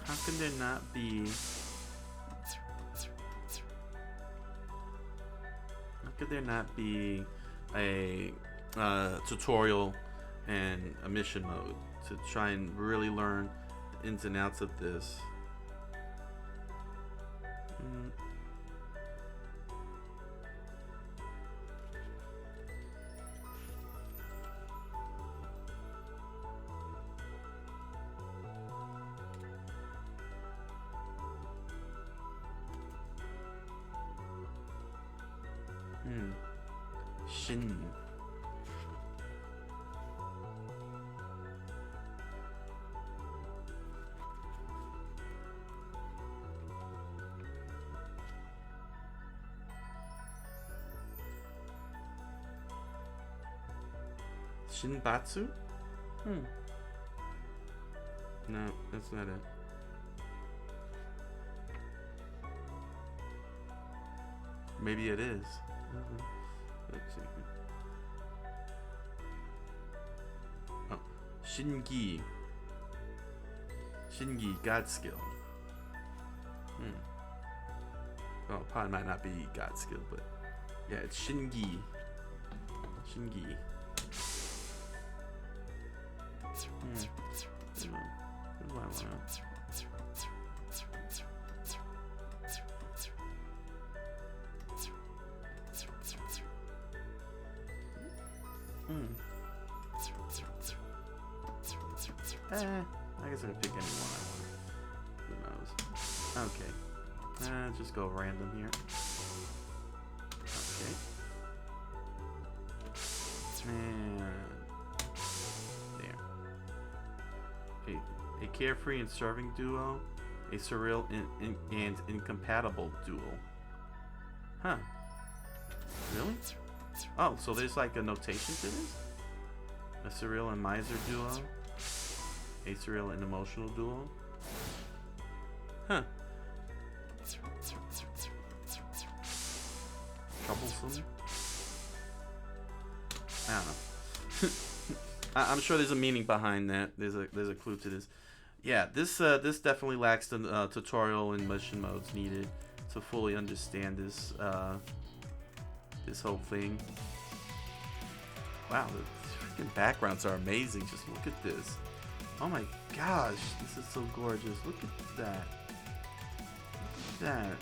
how can there not be? How could there not be a tutorial and a mission mode to try and really learn the ins and outs of this? Shin. Shinbatsu? No, that's not it. Maybe it is. Let's see. Oh, Shingi. Shingi, God skill. Oh, probably might not be God skill, but yeah, it's Shingi. Shingi. I guess I can pick any one I want. Who knows? Okay. Just go random here. Okay. And there. Okay. A carefree and serving duo. A surreal and incompatible duo. Huh. Really? Oh, so there's like a notation to this? A surreal and miser duo? A surreal and emotional duo? Huh. Troublesome? I don't know. I'm sure there's a meaning behind that. There's a clue to this. Yeah, this definitely lacks the tutorial and mission modes needed to fully understand this this whole thing. Wow, the freaking backgrounds are amazing. Just look at this. Oh my gosh, this is so gorgeous. Look at that. Look at that.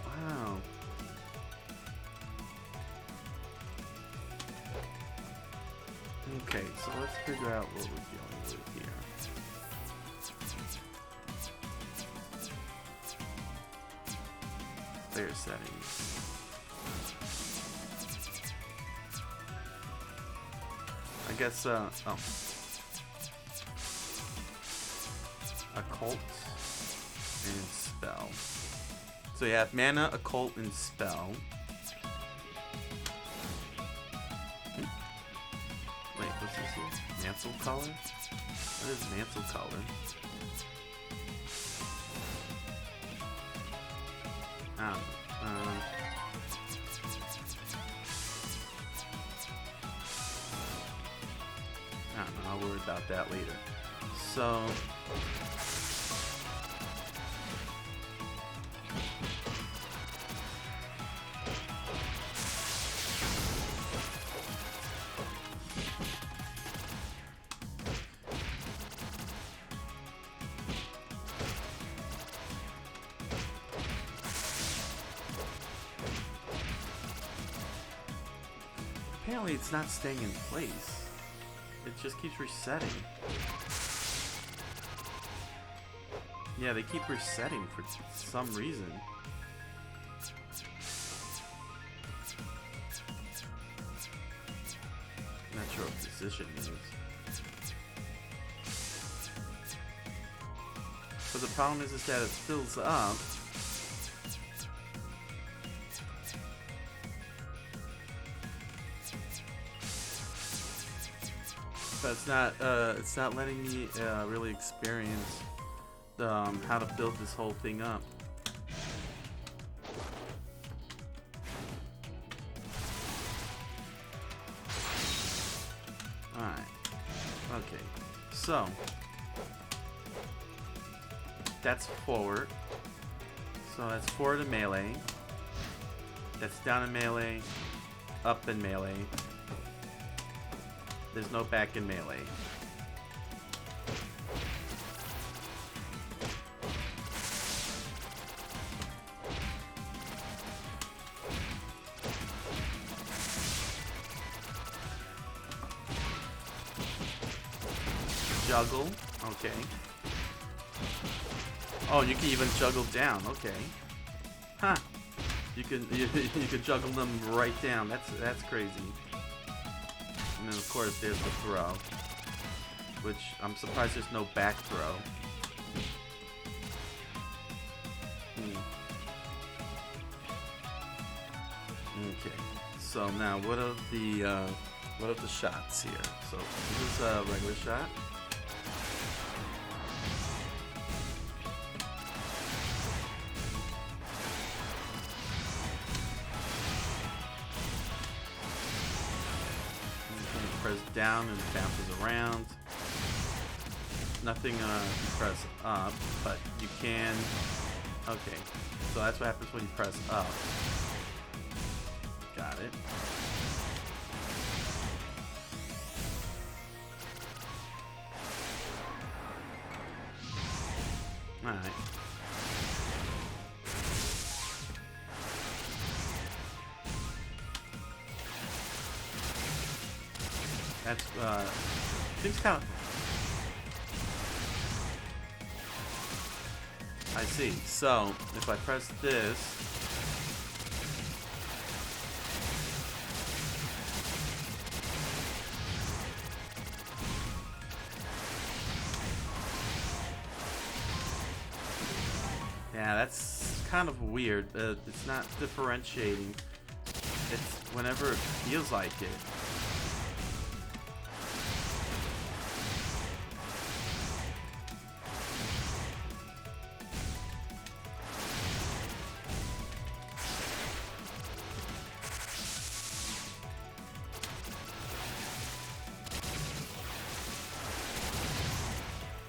Wow. Okay, so let's figure out what we're dealing with here. Player settings. I guess, oh. Occult and spell. So you have mana, occult, and spell. Wait, what's this here? Mantle color? What is mantle color? I don't know, I'll worry about that later. So apparently it's not staying in place. It just keeps resetting. Yeah, they keep resetting for some reason. Not sure what position it is. But the problem is that it fills up. But it's not letting me really experience how to build this whole thing up. Alright. Okay. So that's forward. So that's forward in melee. That's down in melee. Up in melee. There's no back in melee. Juggle, okay. Oh, you can even juggle down, okay. Huh. You can juggle them right down. That's crazy. And then of course there's the throw, which I'm surprised there's no back throw. Okay, so now what of the shots here? So this is a regular shot. Press down and it bounces around. Nothing you press up, but you can. Okay, so that's what happens when you press up. Got it. Alright. That's seems kind of I see. So, if I press this... Yeah, that's kind of weird. It's not differentiating. It's whenever it feels like it.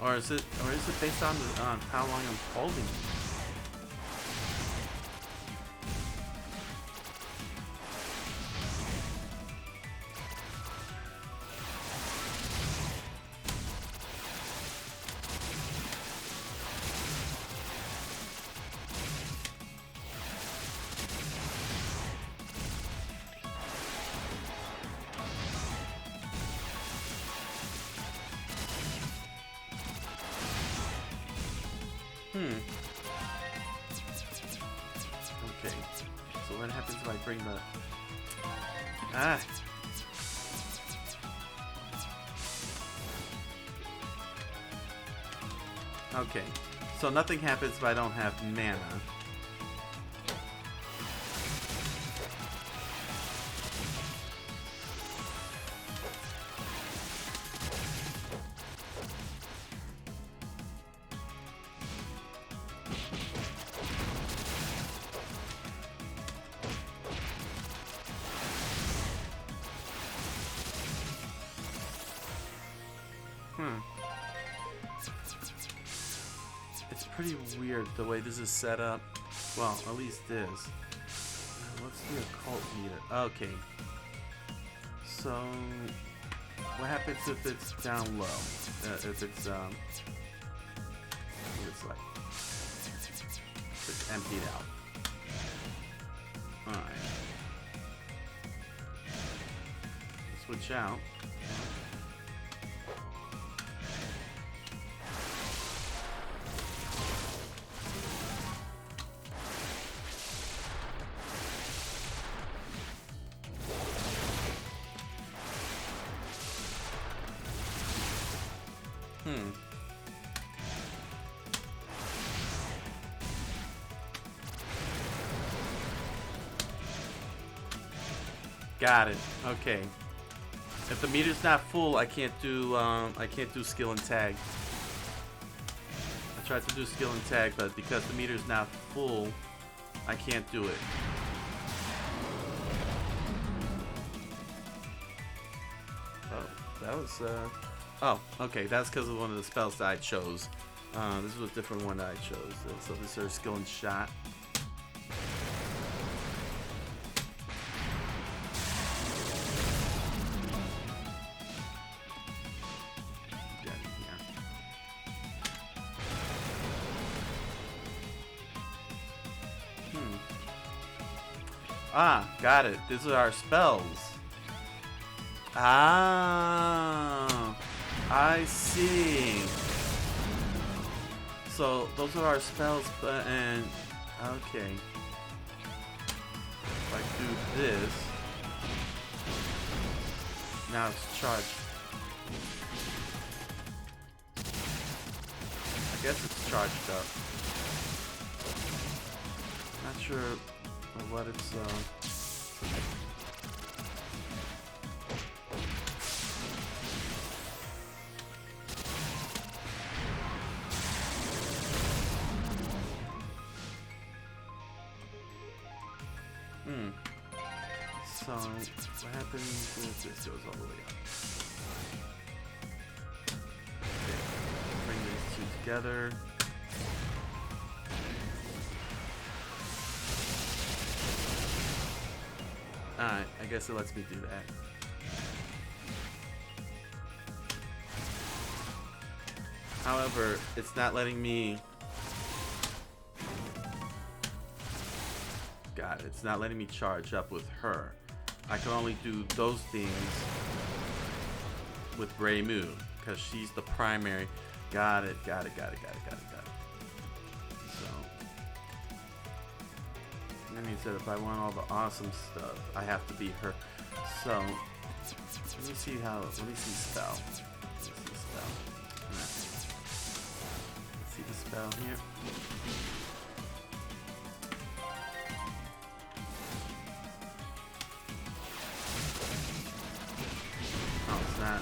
Or is it based on how long I'm holding it? Okay. So what happens if I bring the... Ah! Okay. So nothing happens if I don't have mana. It's pretty weird the way this is set up. Well, at least this. What's the occult meter? Okay. So, what happens if it's down low? If it's it's like it's emptied out. All right. Switch out. Got it. Okay. If the meter's not full, I can't do skill and tag. I tried to do skill and tag, but because the meter's not full, I can't do it. Oh, that was oh, okay. That's because of one of the spells that I chose. This was a different one that I chose. So this is skill and shot. Ah, got it. These are our spells. Ah, I see. So those are our spells, and okay. If I do this, now it's charged. I guess it's charged up. Not sure what it's So what happens if this goes all the way up? Okay. Bring these two together. Alright, I guess it lets me do that. However, it's not letting me... Got it. It's not letting me charge up with her. I can only do those things with Reimu, because she's the primary. Got it. So That means that if I want all the awesome stuff, I have to beat her. So, let me see spell. Let's see spell. Let's see the spell here. Oh, it's not.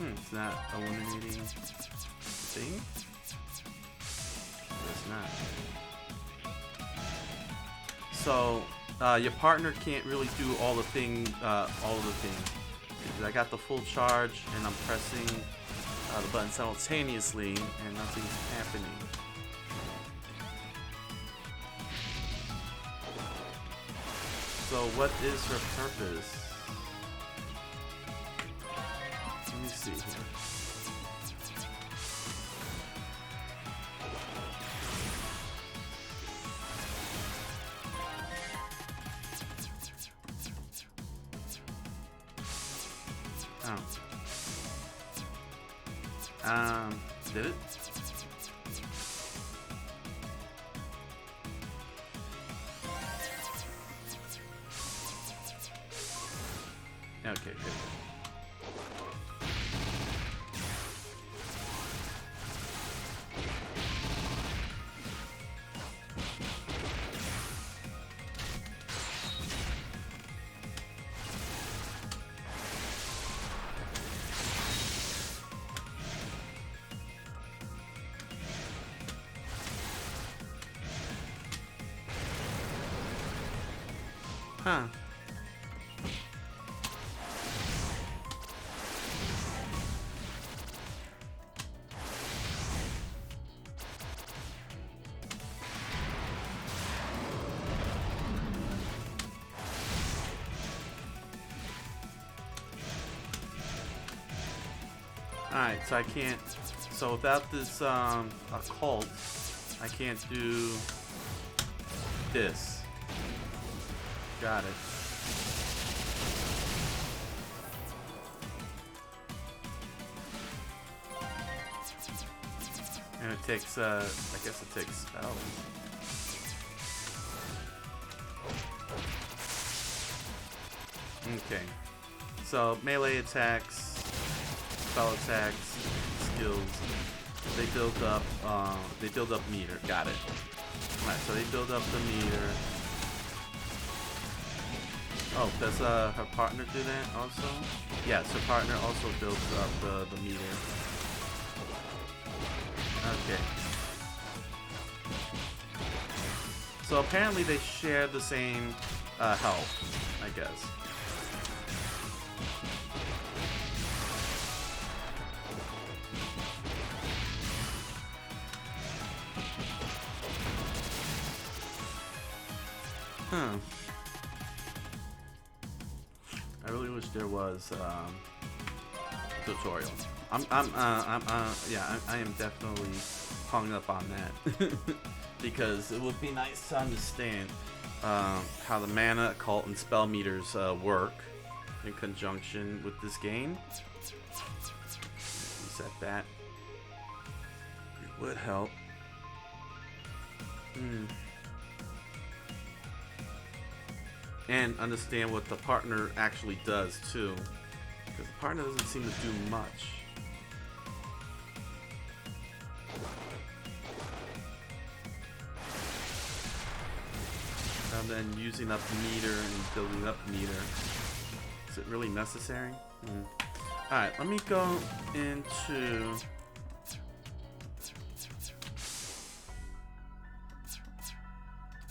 It's not eliminating thing? It's not. So, your partner can't really do all of the things. I got the full charge and I'm pressing the button simultaneously and nothing's happening. So what is her purpose? Let me see here. Did it? Okay, good. Huh. Alright, so I can't, so without this occult, I can't do this. Got it. And it takes, I guess it takes spell. Okay. So melee attacks, spell attacks, skills, they build up meter. Got it. Alright, so they build up the meter. Oh, does her partner do that also? Yes, her partner also builds up the meter. Okay. So apparently they share the same health, I guess. Huh. I really wish there was tutorial. Yeah, I am definitely hung up on that because it would be nice to understand how the mana, occult, and spell meters work in conjunction with this game. Reset that. It would help. And understand what the partner actually does too, because the partner doesn't seem to do much. And then using up meter and building up meter. Is it really necessary? Alright, let me go into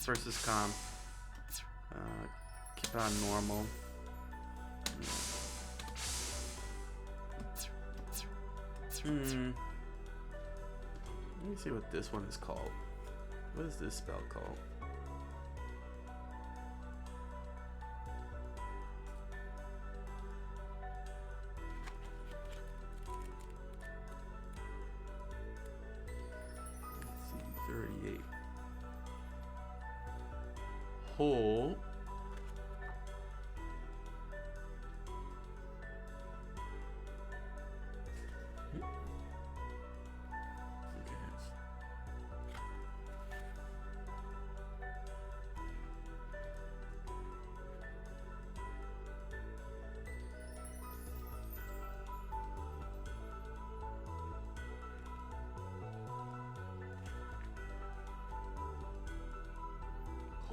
versus comp. Keep it on normal. Let me see what this one is called. What is this spell called? Let's see, 38. Whole.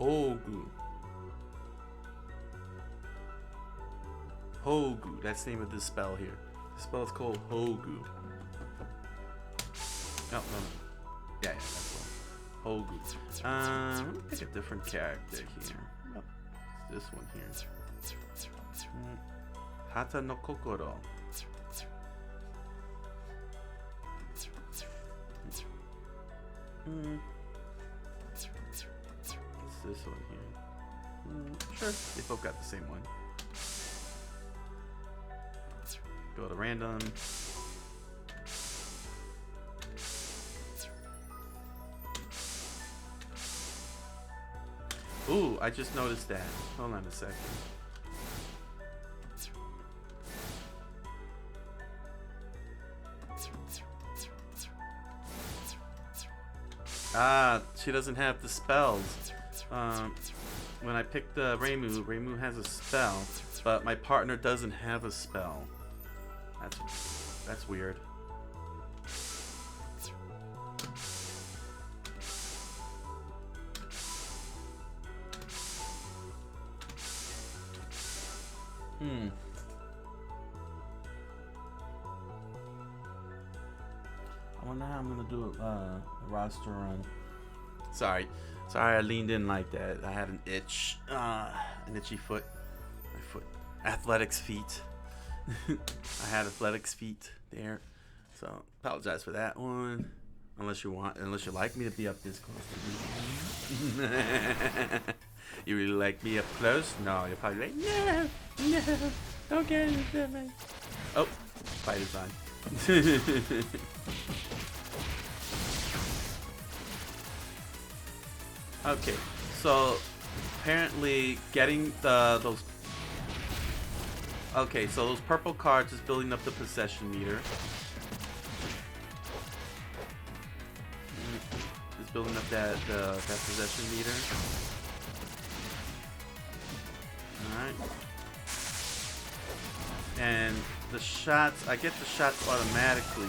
Hogu. Hogu. That's the name of this spell here. The spell is called Hogu. Oh, no. Yeah, that's one. Hogu. Let me pick a different character here. Oh, this one here. Hata no Kokoro. What's this one here? Sure, they both got the same one. Go to random. Ooh, I just noticed that. Hold on a second. Ah, she doesn't have the spells. When I picked Reimu has a spell, but my partner doesn't have a spell. That's weird. I wonder how I'm gonna do a roster run. Sorry, I leaned in like that. I had an itchy foot. My foot, athletics feet. I had athletics feet there, so apologize for that one. Unless you like me to be up this close to you. You really like me up close? No, you're probably like, no, don't get into me. Oh, fighter's on. Okay, so apparently getting those. Okay, so those purple cards is building up the possession meter. It's building up that possession meter. All right. And the shots, I get the shots automatically.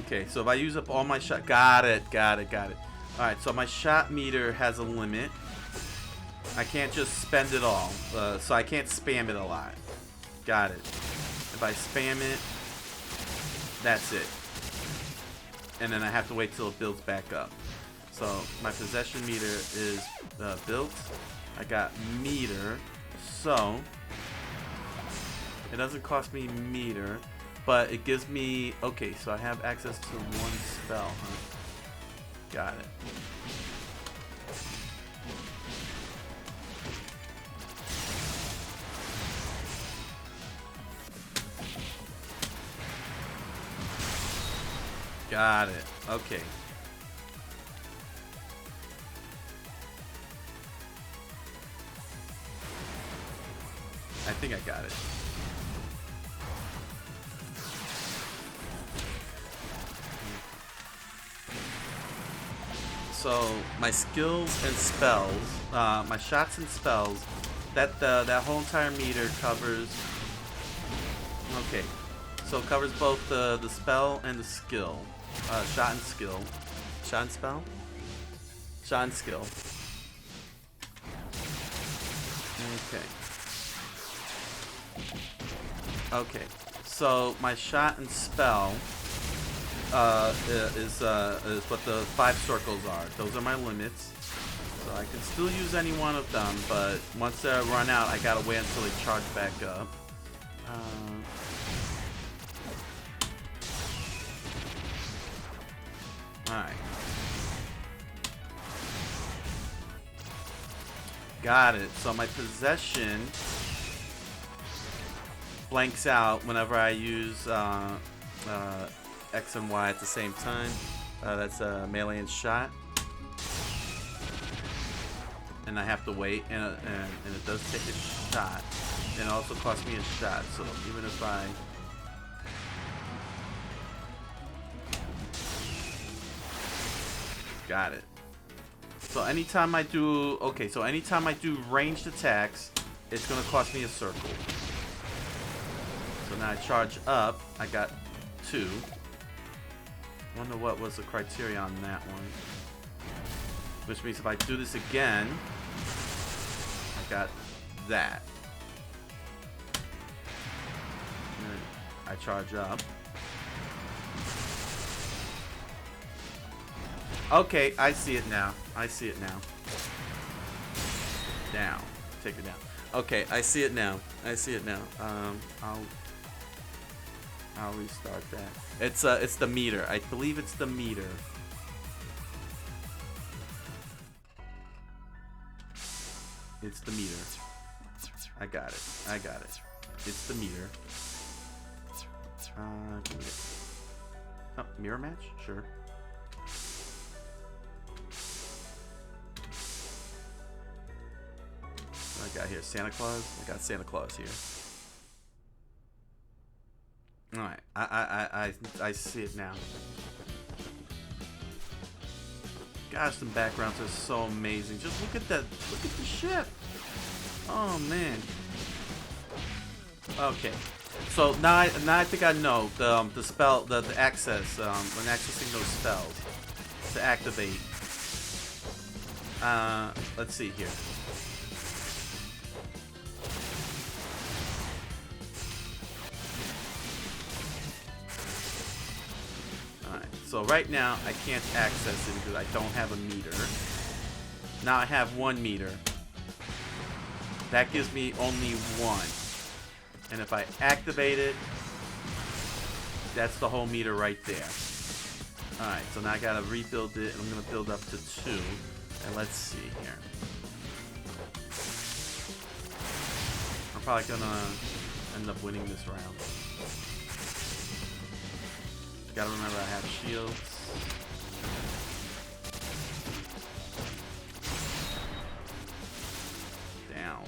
Okay, so if I use up all my shot, got it. Alright, so my shot meter has a limit. I can't just spend it all, so I can't spam it a lot. Got it. If I spam it, that's it. And then I have to wait till it builds back up. So my possession meter is built. I got meter, so it doesn't cost me meter, but it gives me, okay, so I have access to one spell, huh? Got it. Got it. Okay. I think I got it. So my skills and spells, my shots and spells, that whole entire meter covers. Okay, so it covers both the spell and the skill, shot and skill, shot and spell, shot and skill. Okay. Okay, so my shot and spell is what the 5 circles are. Those are my limits. So I can still use any one of them, but once they run out, I gotta wait until they charge back up. Alright. Got it. So my possession blanks out whenever I use X and Y at the same time. That's a melee and shot. And I have to wait, and it does take a shot. And it also costs me a shot, so even if I... Got it. So anytime I do... Okay, so anytime I do ranged attacks, it's going to cost me a circle. So now I charge up. I got 2. Wonder what was the criteria on that one. Which means if I do this again, I got that. And I charge up. Okay, I see it now. I see it now. Down. Take it down. Okay, I see it now. I see it now. I'll restart that. It's the meter. I believe it's the meter. It's the meter. I got it. I got it. It's the meter. Oh, mirror match? Sure. What I got here? Santa Claus? I got Santa Claus here. Alright, I see it now. Gosh, the backgrounds are so amazing. Just look at that. Look at the ship. Oh man. Okay. So now I think I know the spell, the access when accessing those spells to activate. Let's see here. So right now, I can't access it because I don't have a meter. Now I have 1 meter. That gives me only 1. And if I activate it, that's the whole meter right there. Alright, so now I gotta rebuild it, and I'm gonna build up to 2. And let's see here. I'm probably gonna end up winning this round. Gotta remember I have shields. Down.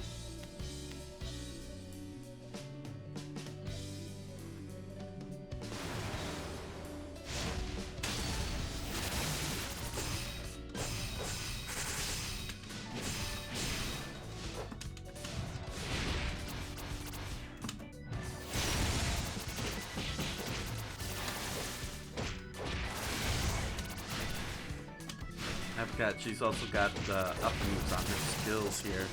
She's also got up moves on her skills here.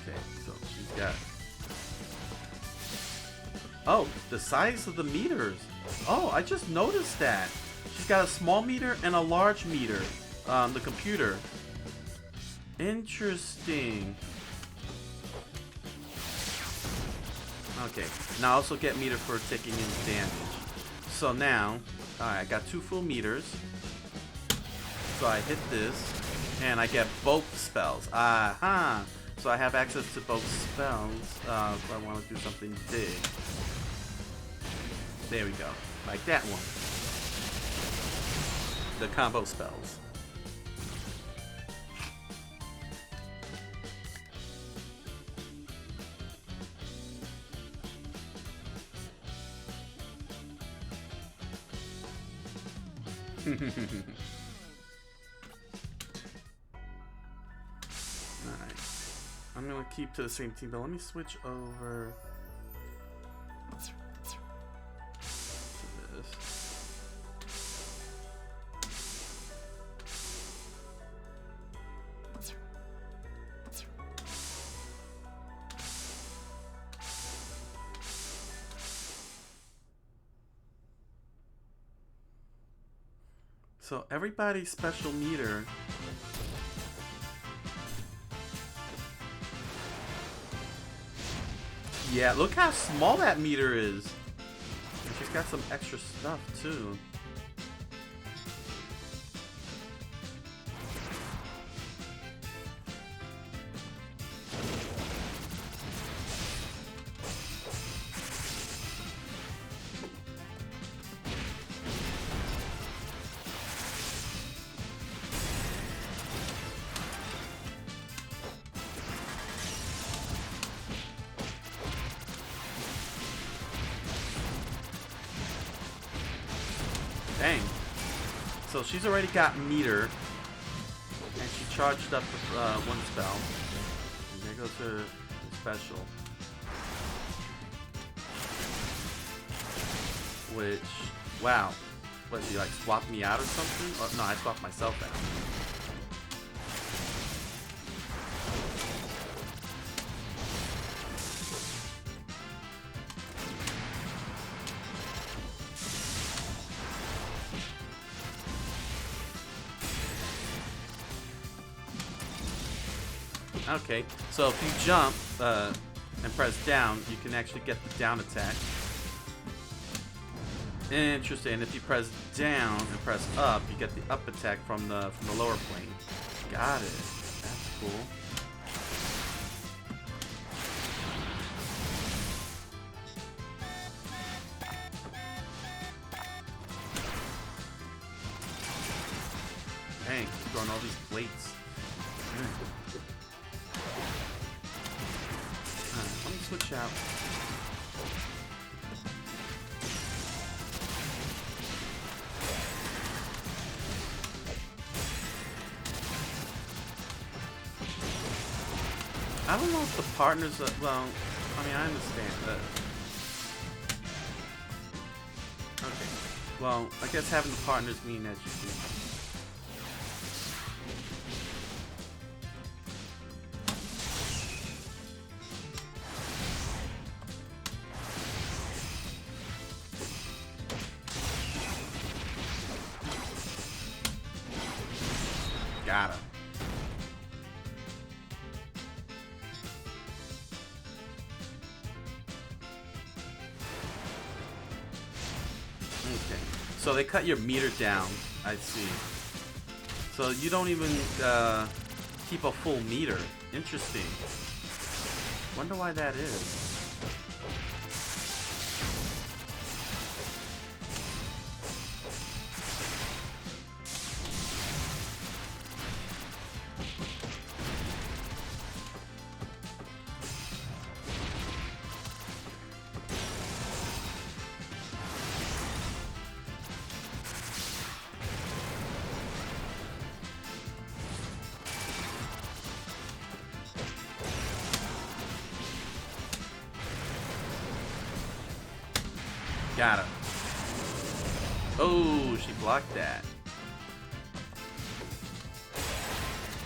Okay, so she's got... Oh, the size of the meters. Oh, I just noticed that. She's got a small meter and a large meter on the computer. Interesting. Okay, now I also get meter for taking in damage. So now, alright, I got 2 full meters. So I hit this, and I get both spells. Aha! So I have access to both spells if I want to do something big. There we go. Like that one. The combo spells. Alright. I'm gonna keep to the same team, but let me switch over to this. So everybody's special meter yeah, look how small that meter is. And she's got some extra stuff too. Dang. So she's already got meter. And she charged up with 1 spell. And there go to the special. Which, wow. What, did you like swap me out or something? Oh, no, I swapped myself out. Okay, so if you jump and press down, you can actually get the down attack. Interesting. If you press down and press up, you get the up attack from the lower plane. Got it. That's cool. Dang, throwing all these plates. Let me switch out. I don't know if the partners are, well, I mean, I understand that. Okay. Well, I guess having the partners mean that you do. Got him. Okay, so they cut your meter down. I see. So you don't even keep a full meter. Interesting. Wonder why that is. Got him. Oh, she blocked that.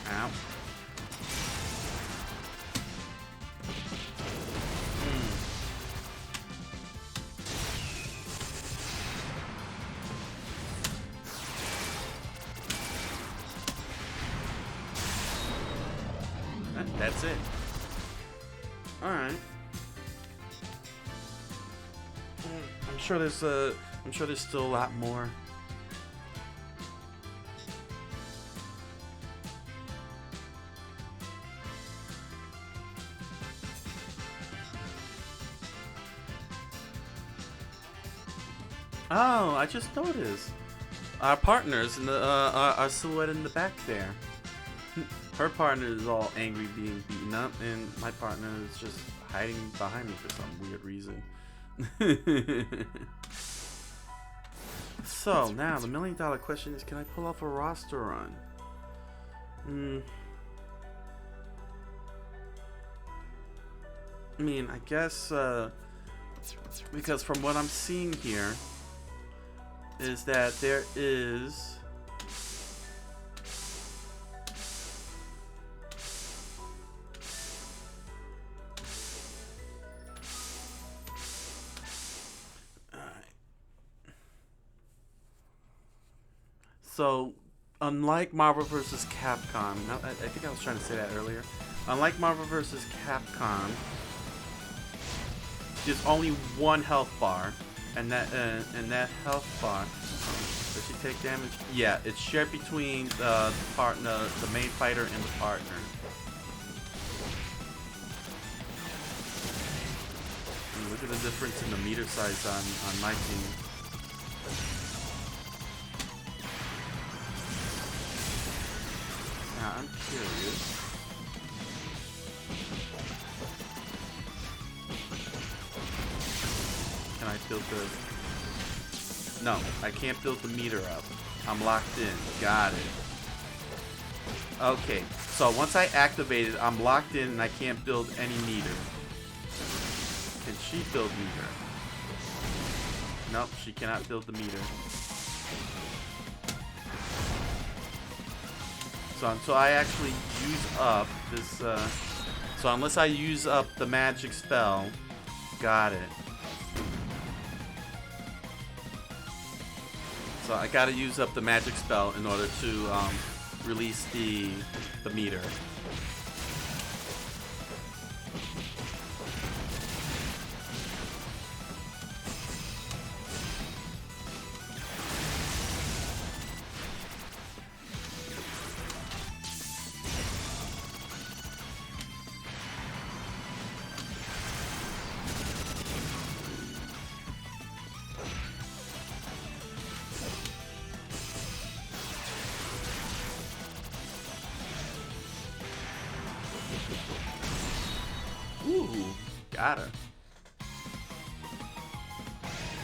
Ow. That's it. All right. I'm sure there's still a lot more. Oh, I just noticed. Our partners in the our silhouette in the back there. Her partner is all angry being beaten up, and my partner is just hiding behind me for some weird reason. So now the $1 million question is, can I pull off a roster run? I mean, I guess because from what I'm seeing here is that there is so, unlike Marvel vs. Capcom, I think I was trying to say that earlier. Unlike Marvel vs. Capcom, there's only one health bar, and that health bar. Does she take damage? Yeah, it's shared between the partner, the main fighter, and the partner. And look at the difference in the meter size on my team. Now, I'm curious. Can I build the... No, I can't build the meter up. I'm locked in. Got it. Okay, so once I activate it, I'm locked in and I can't build any meter. Can she build meter? Nope, she cannot build the meter. So until I actually use up this, so unless I use up the magic spell, got it. So I gotta use up the magic spell in order to release the meter. Ooh, got her.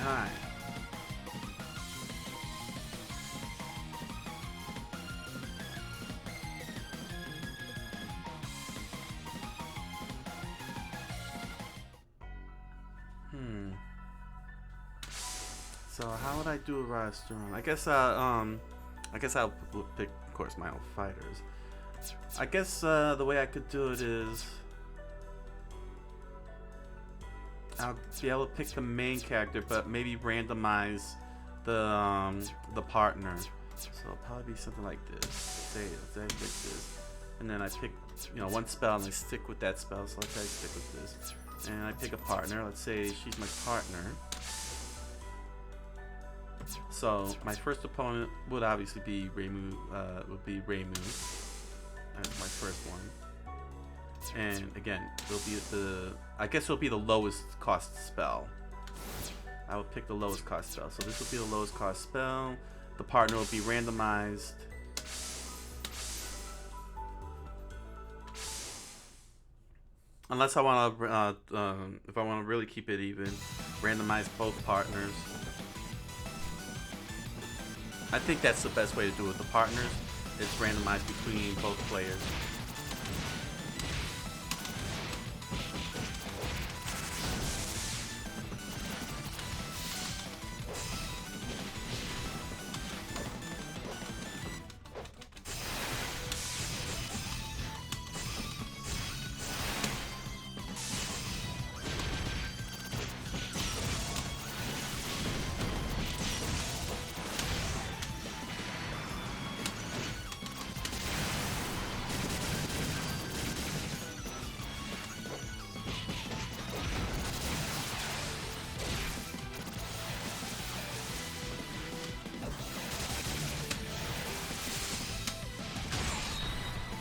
Alright. So how would I do a restaurant? I guess I'll pick, of course, my own fighters. I guess the way I could do it is I'll be able to pick the main character, but maybe randomize the partner. So it'll probably be something like this. Say I pick this, and then I pick one spell and I stick with that spell. So let's say I stick with this, and I pick a partner. Let's say she's my partner. So my first opponent would obviously be Reimu. That's my first one. And again, it'll be I guess it'll be the lowest cost spell. I would pick the lowest cost spell. So this will be the lowest cost spell. The partner will be randomized. Unless I want to, if I want to really keep it even, randomize both partners. I think that's the best way to do it with the partners. It's randomized between both players.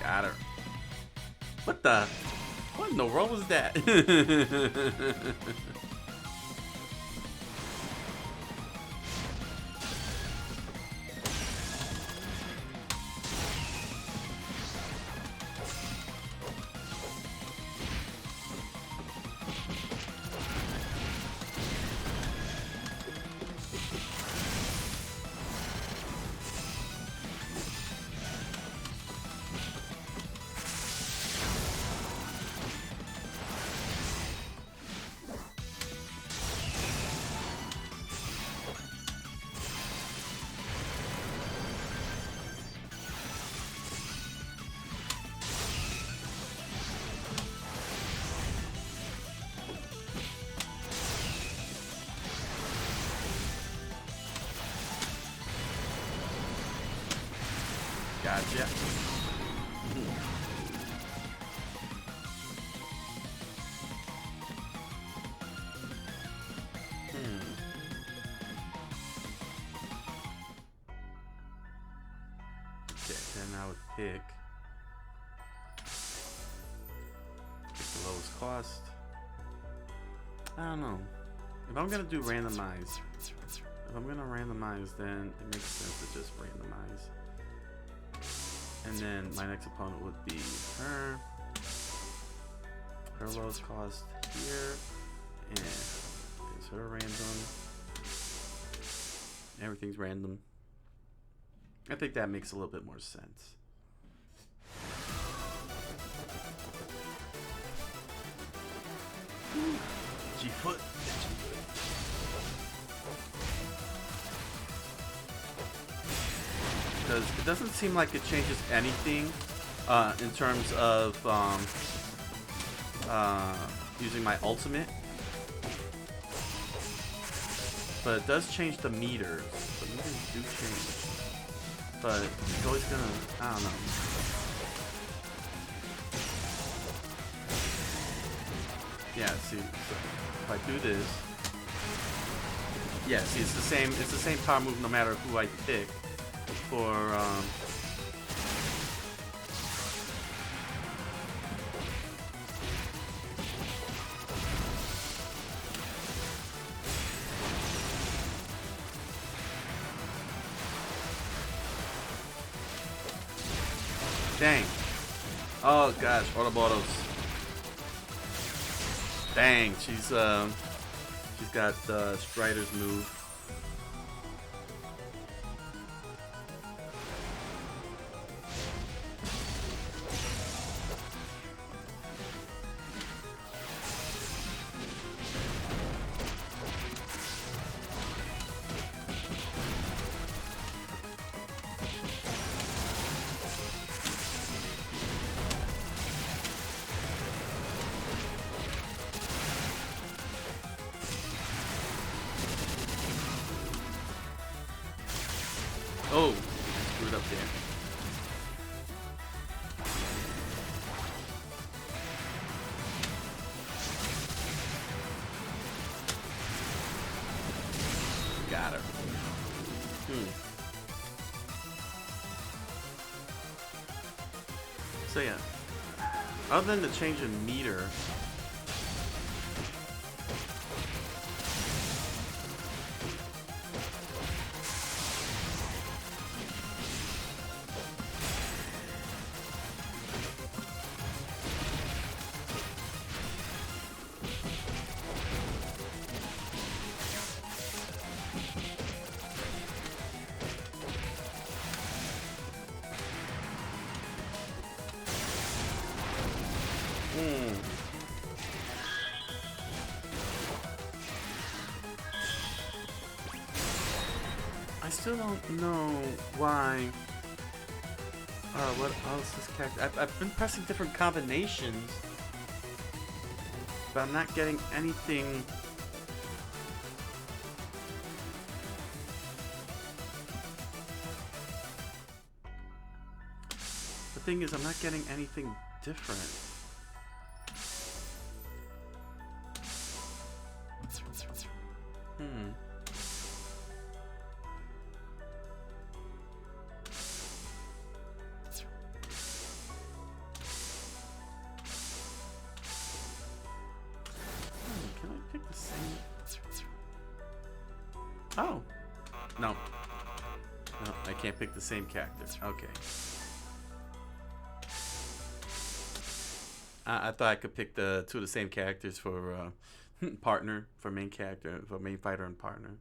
Got her. What in the world was that? Gotcha. Okay, then I would pick the lowest cost. I don't know. If I'm gonna do randomize, then it makes sense to just randomize. And then my next opponent would be her. Her lowest cost here. And it's her random. Everything's random. I think that makes a little bit more sense. G-foot. Because it doesn't seem like it changes anything in terms of using my ultimate. But it does change the meters. The meters do change. But it's always gonna, I don't know. Yeah, see, so if I do this, yeah, see, it's the same power move no matter who I pick for, dang. Oh gosh, Ouroboros. Dang, she's got Strider's move. Oh, screwed up there. Got her. So yeah, other than the change in meter, I still don't know why. What else is character? I've been pressing different combinations, but I'm not getting anything. The thing is, I'm not getting anything different. Oh, no. No, I can't pick the same character. Okay. I thought I could pick the two of the same characters for partner, for main character, for main fighter and partner.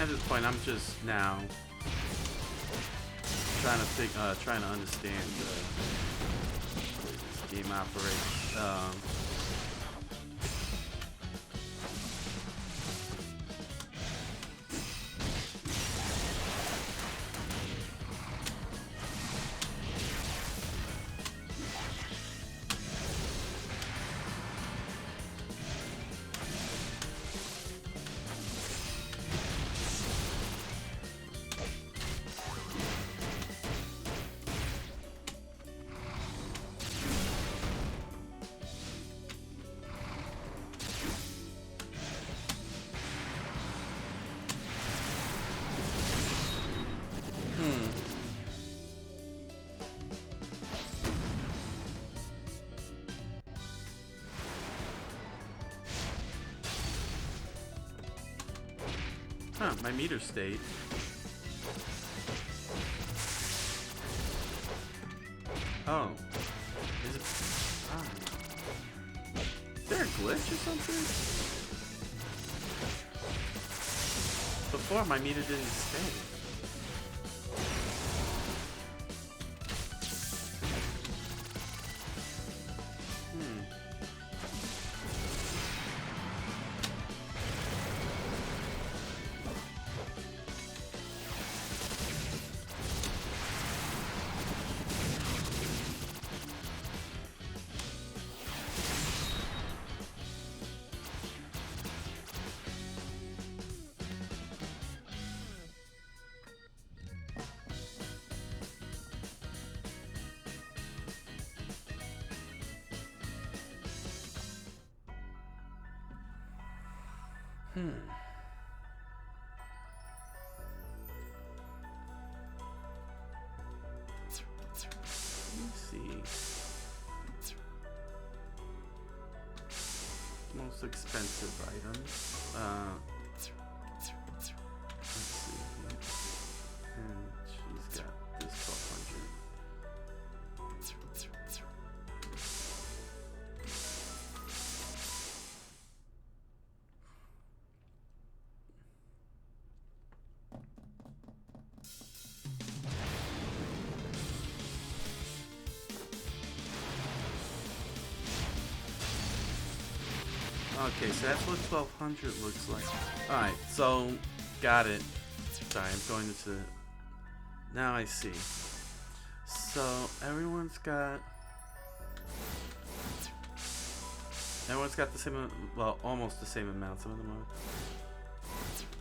At this point, I'm just now trying to understand this game operates. my meter state. Oh. Is it... Ah. Is there a glitch or something? Before, my meter didn't stay. Let's see. Most expensive items. Let's see here. And she's got this 1200. Okay, so that's what 1200 looks like. Alright, so got it. Sorry, I'm going into... Now I see. So everyone's got the same, well, almost the same amount. Some of them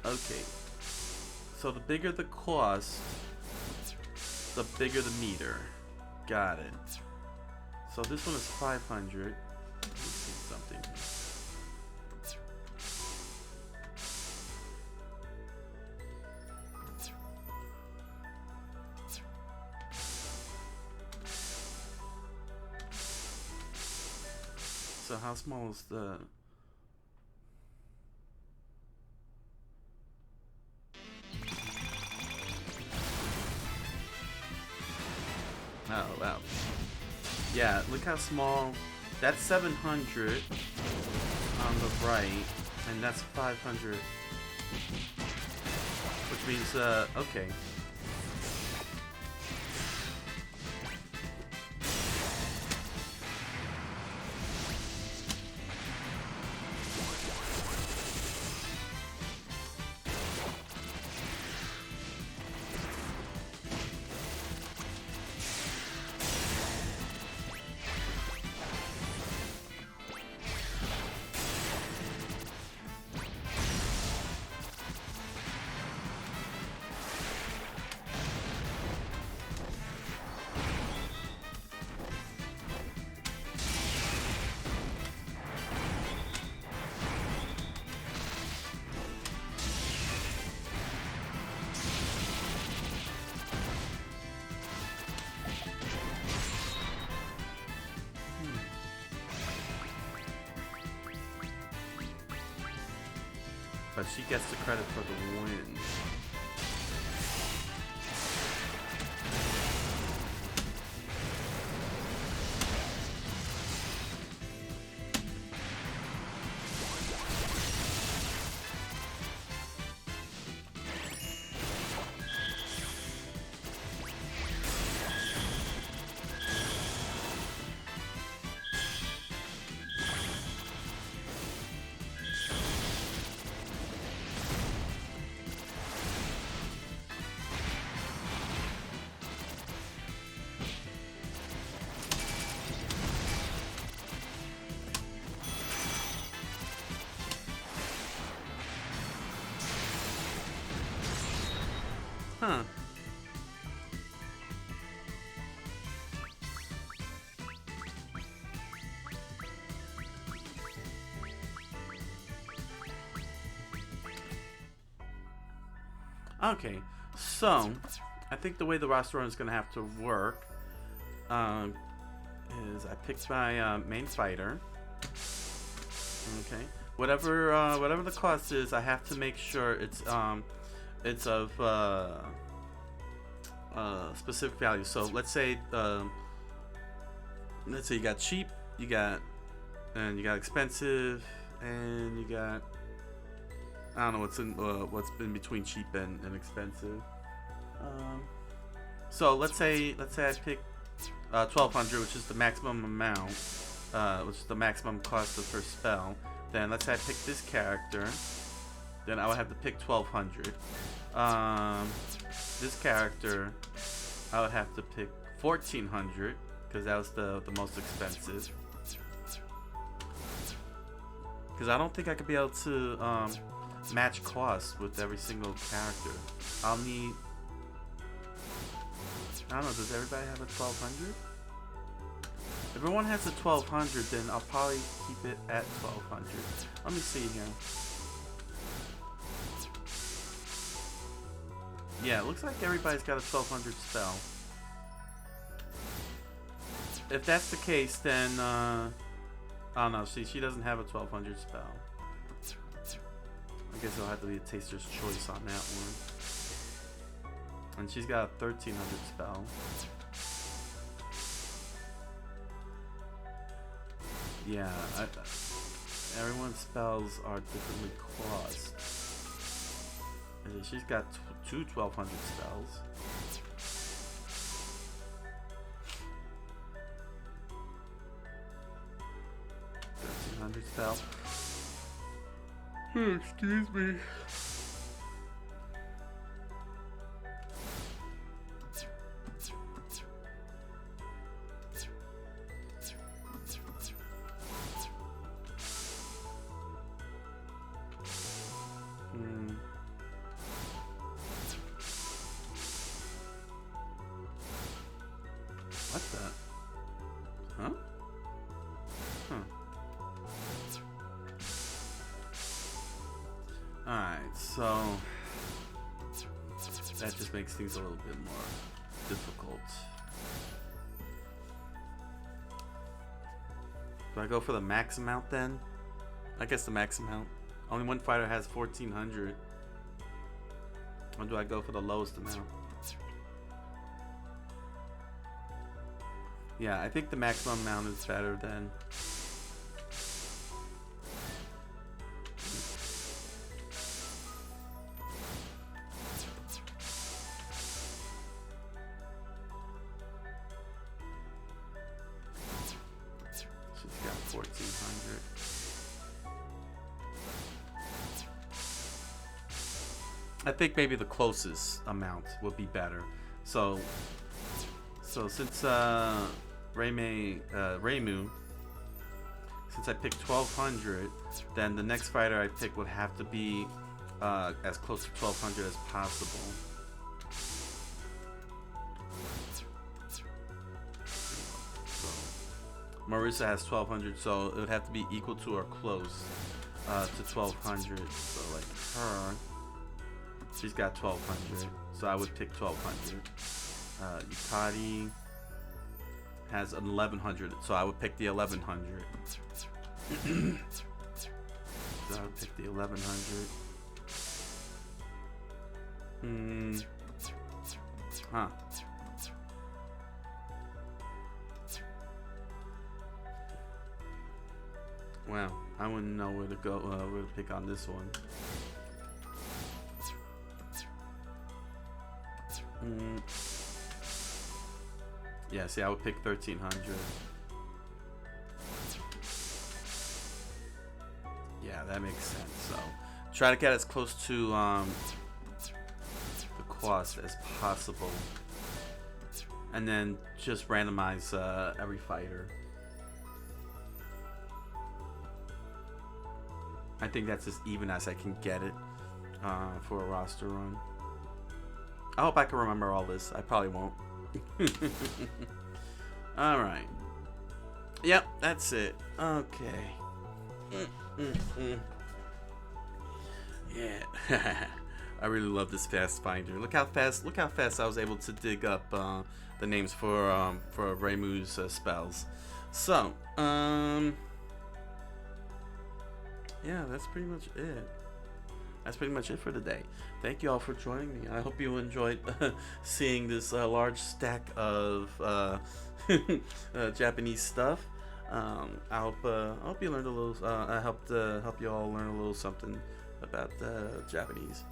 are. Okay. So the bigger the cost, the bigger the meter. Got it. So this one is 500. Let's see something. So how small is the... Oh, wow. Yeah, look how small. That's 700 on the right, and that's 500. Which means, okay. But she gets the credit for the win. Huh. Okay, so I think the way the roster run is going to have to work is I picked my main fighter. Okay, whatever the cost is, I have to make sure it's it's of specific value. So let's say you got cheap, you got expensive, and you got, I don't know what's in between cheap and expensive. So let's say I pick 1200, which is the maximum amount, which is the maximum cost of her spell. Then let's say I pick this character, then I would have to pick 1200. This character, I would have to pick 1400 because that was the most expensive. Because I don't think I could be able to match costs with every single character. I'll need, I don't know, does everybody have a 1200? If everyone has a 1200, then I'll probably keep it at 1200. Let me see here. Yeah, it looks like everybody's got a 1200 spell. If that's the case, then I don't know. She doesn't have a 1200 spell. I guess it'll have to be a taster's choice on that one. And she's got a 1300 spell. Yeah, everyone's spells are differently cost. She's got two 1200 spells. Spell. Excuse me. What the? Huh? Alright, so that just makes things a little bit more difficult. Do I go for the max amount then? I guess the max amount. Only one fighter has 1400. Or do I go for the lowest amount? Yeah, I think the maximum amount is better than. She's got 1400. I think maybe the closest amount would be better. So since Reimu, since I picked 1200, then the next fighter I pick would have to be as close to 1200 as possible. So Marissa has 1200, so it would have to be equal to or close to 1200. So like her, she's got 1200, so I would pick 1200. Yukari has an 1100, so I would pick the 1100. So I would pick the 1100. Huh. Well, I wouldn't know where to go, where to pick on this one. Yeah, see, I would pick 1300. Yeah, that makes sense. So, try to get as close to the cost as possible, and then just randomize every fighter. I think that's as even as I can get it for a roster run. I hope I can remember all this. I probably won't. Alright. Yep, that's it. Okay. Yeah. I really love this fast finder. Look how fast I was able to dig up the names for Reimu's spells. So, yeah, that's pretty much it. that's pretty much it for today. Thank you all for joining me. I hope you enjoyed seeing this large stack of Japanese stuff. I hope you learned a little. I help you all learn a little something about Japanese,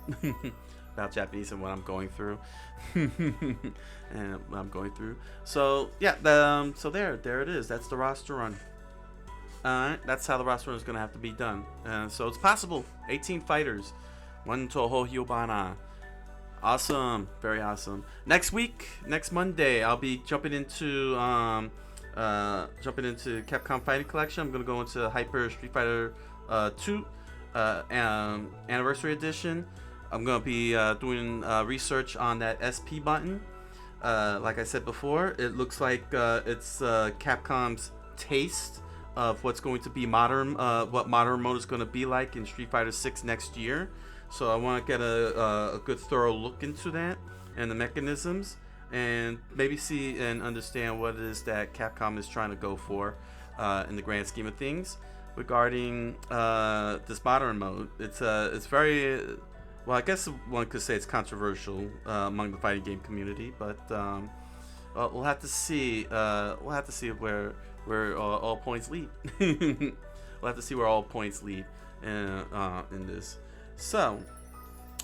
about Japanese and what I'm going through, and what I'm going through. So yeah, so there it is. That's the roster run. That's how the roster run is gonna have to be done. So it's possible. 18 fighters, 1 Touhou Hyouibana. Awesome, very awesome. Next week, next Monday, I'll be jumping into Capcom Fighting Collection. I'm gonna go into Hyper Street Fighter 2 Anniversary Edition. I'm gonna be doing research on that SP button. Like I said before, it looks like it's Capcom's taste of what's going to be modern, what modern mode is going to be like in Street Fighter 6 next year. So I want to get a good thorough look into that and the mechanisms, and maybe see and understand what it is that Capcom is trying to go for in the grand scheme of things regarding this modern mode. It's very well, I guess one could say it's controversial among the fighting game community, but we'll have to see. We'll have to see where all points lead. We'll have to see where all points lead in this. So,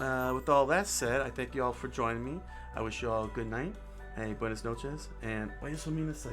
with all that said, I thank you all for joining me. I wish you all a good night. Hey, buenas noches, and why you so mean to say?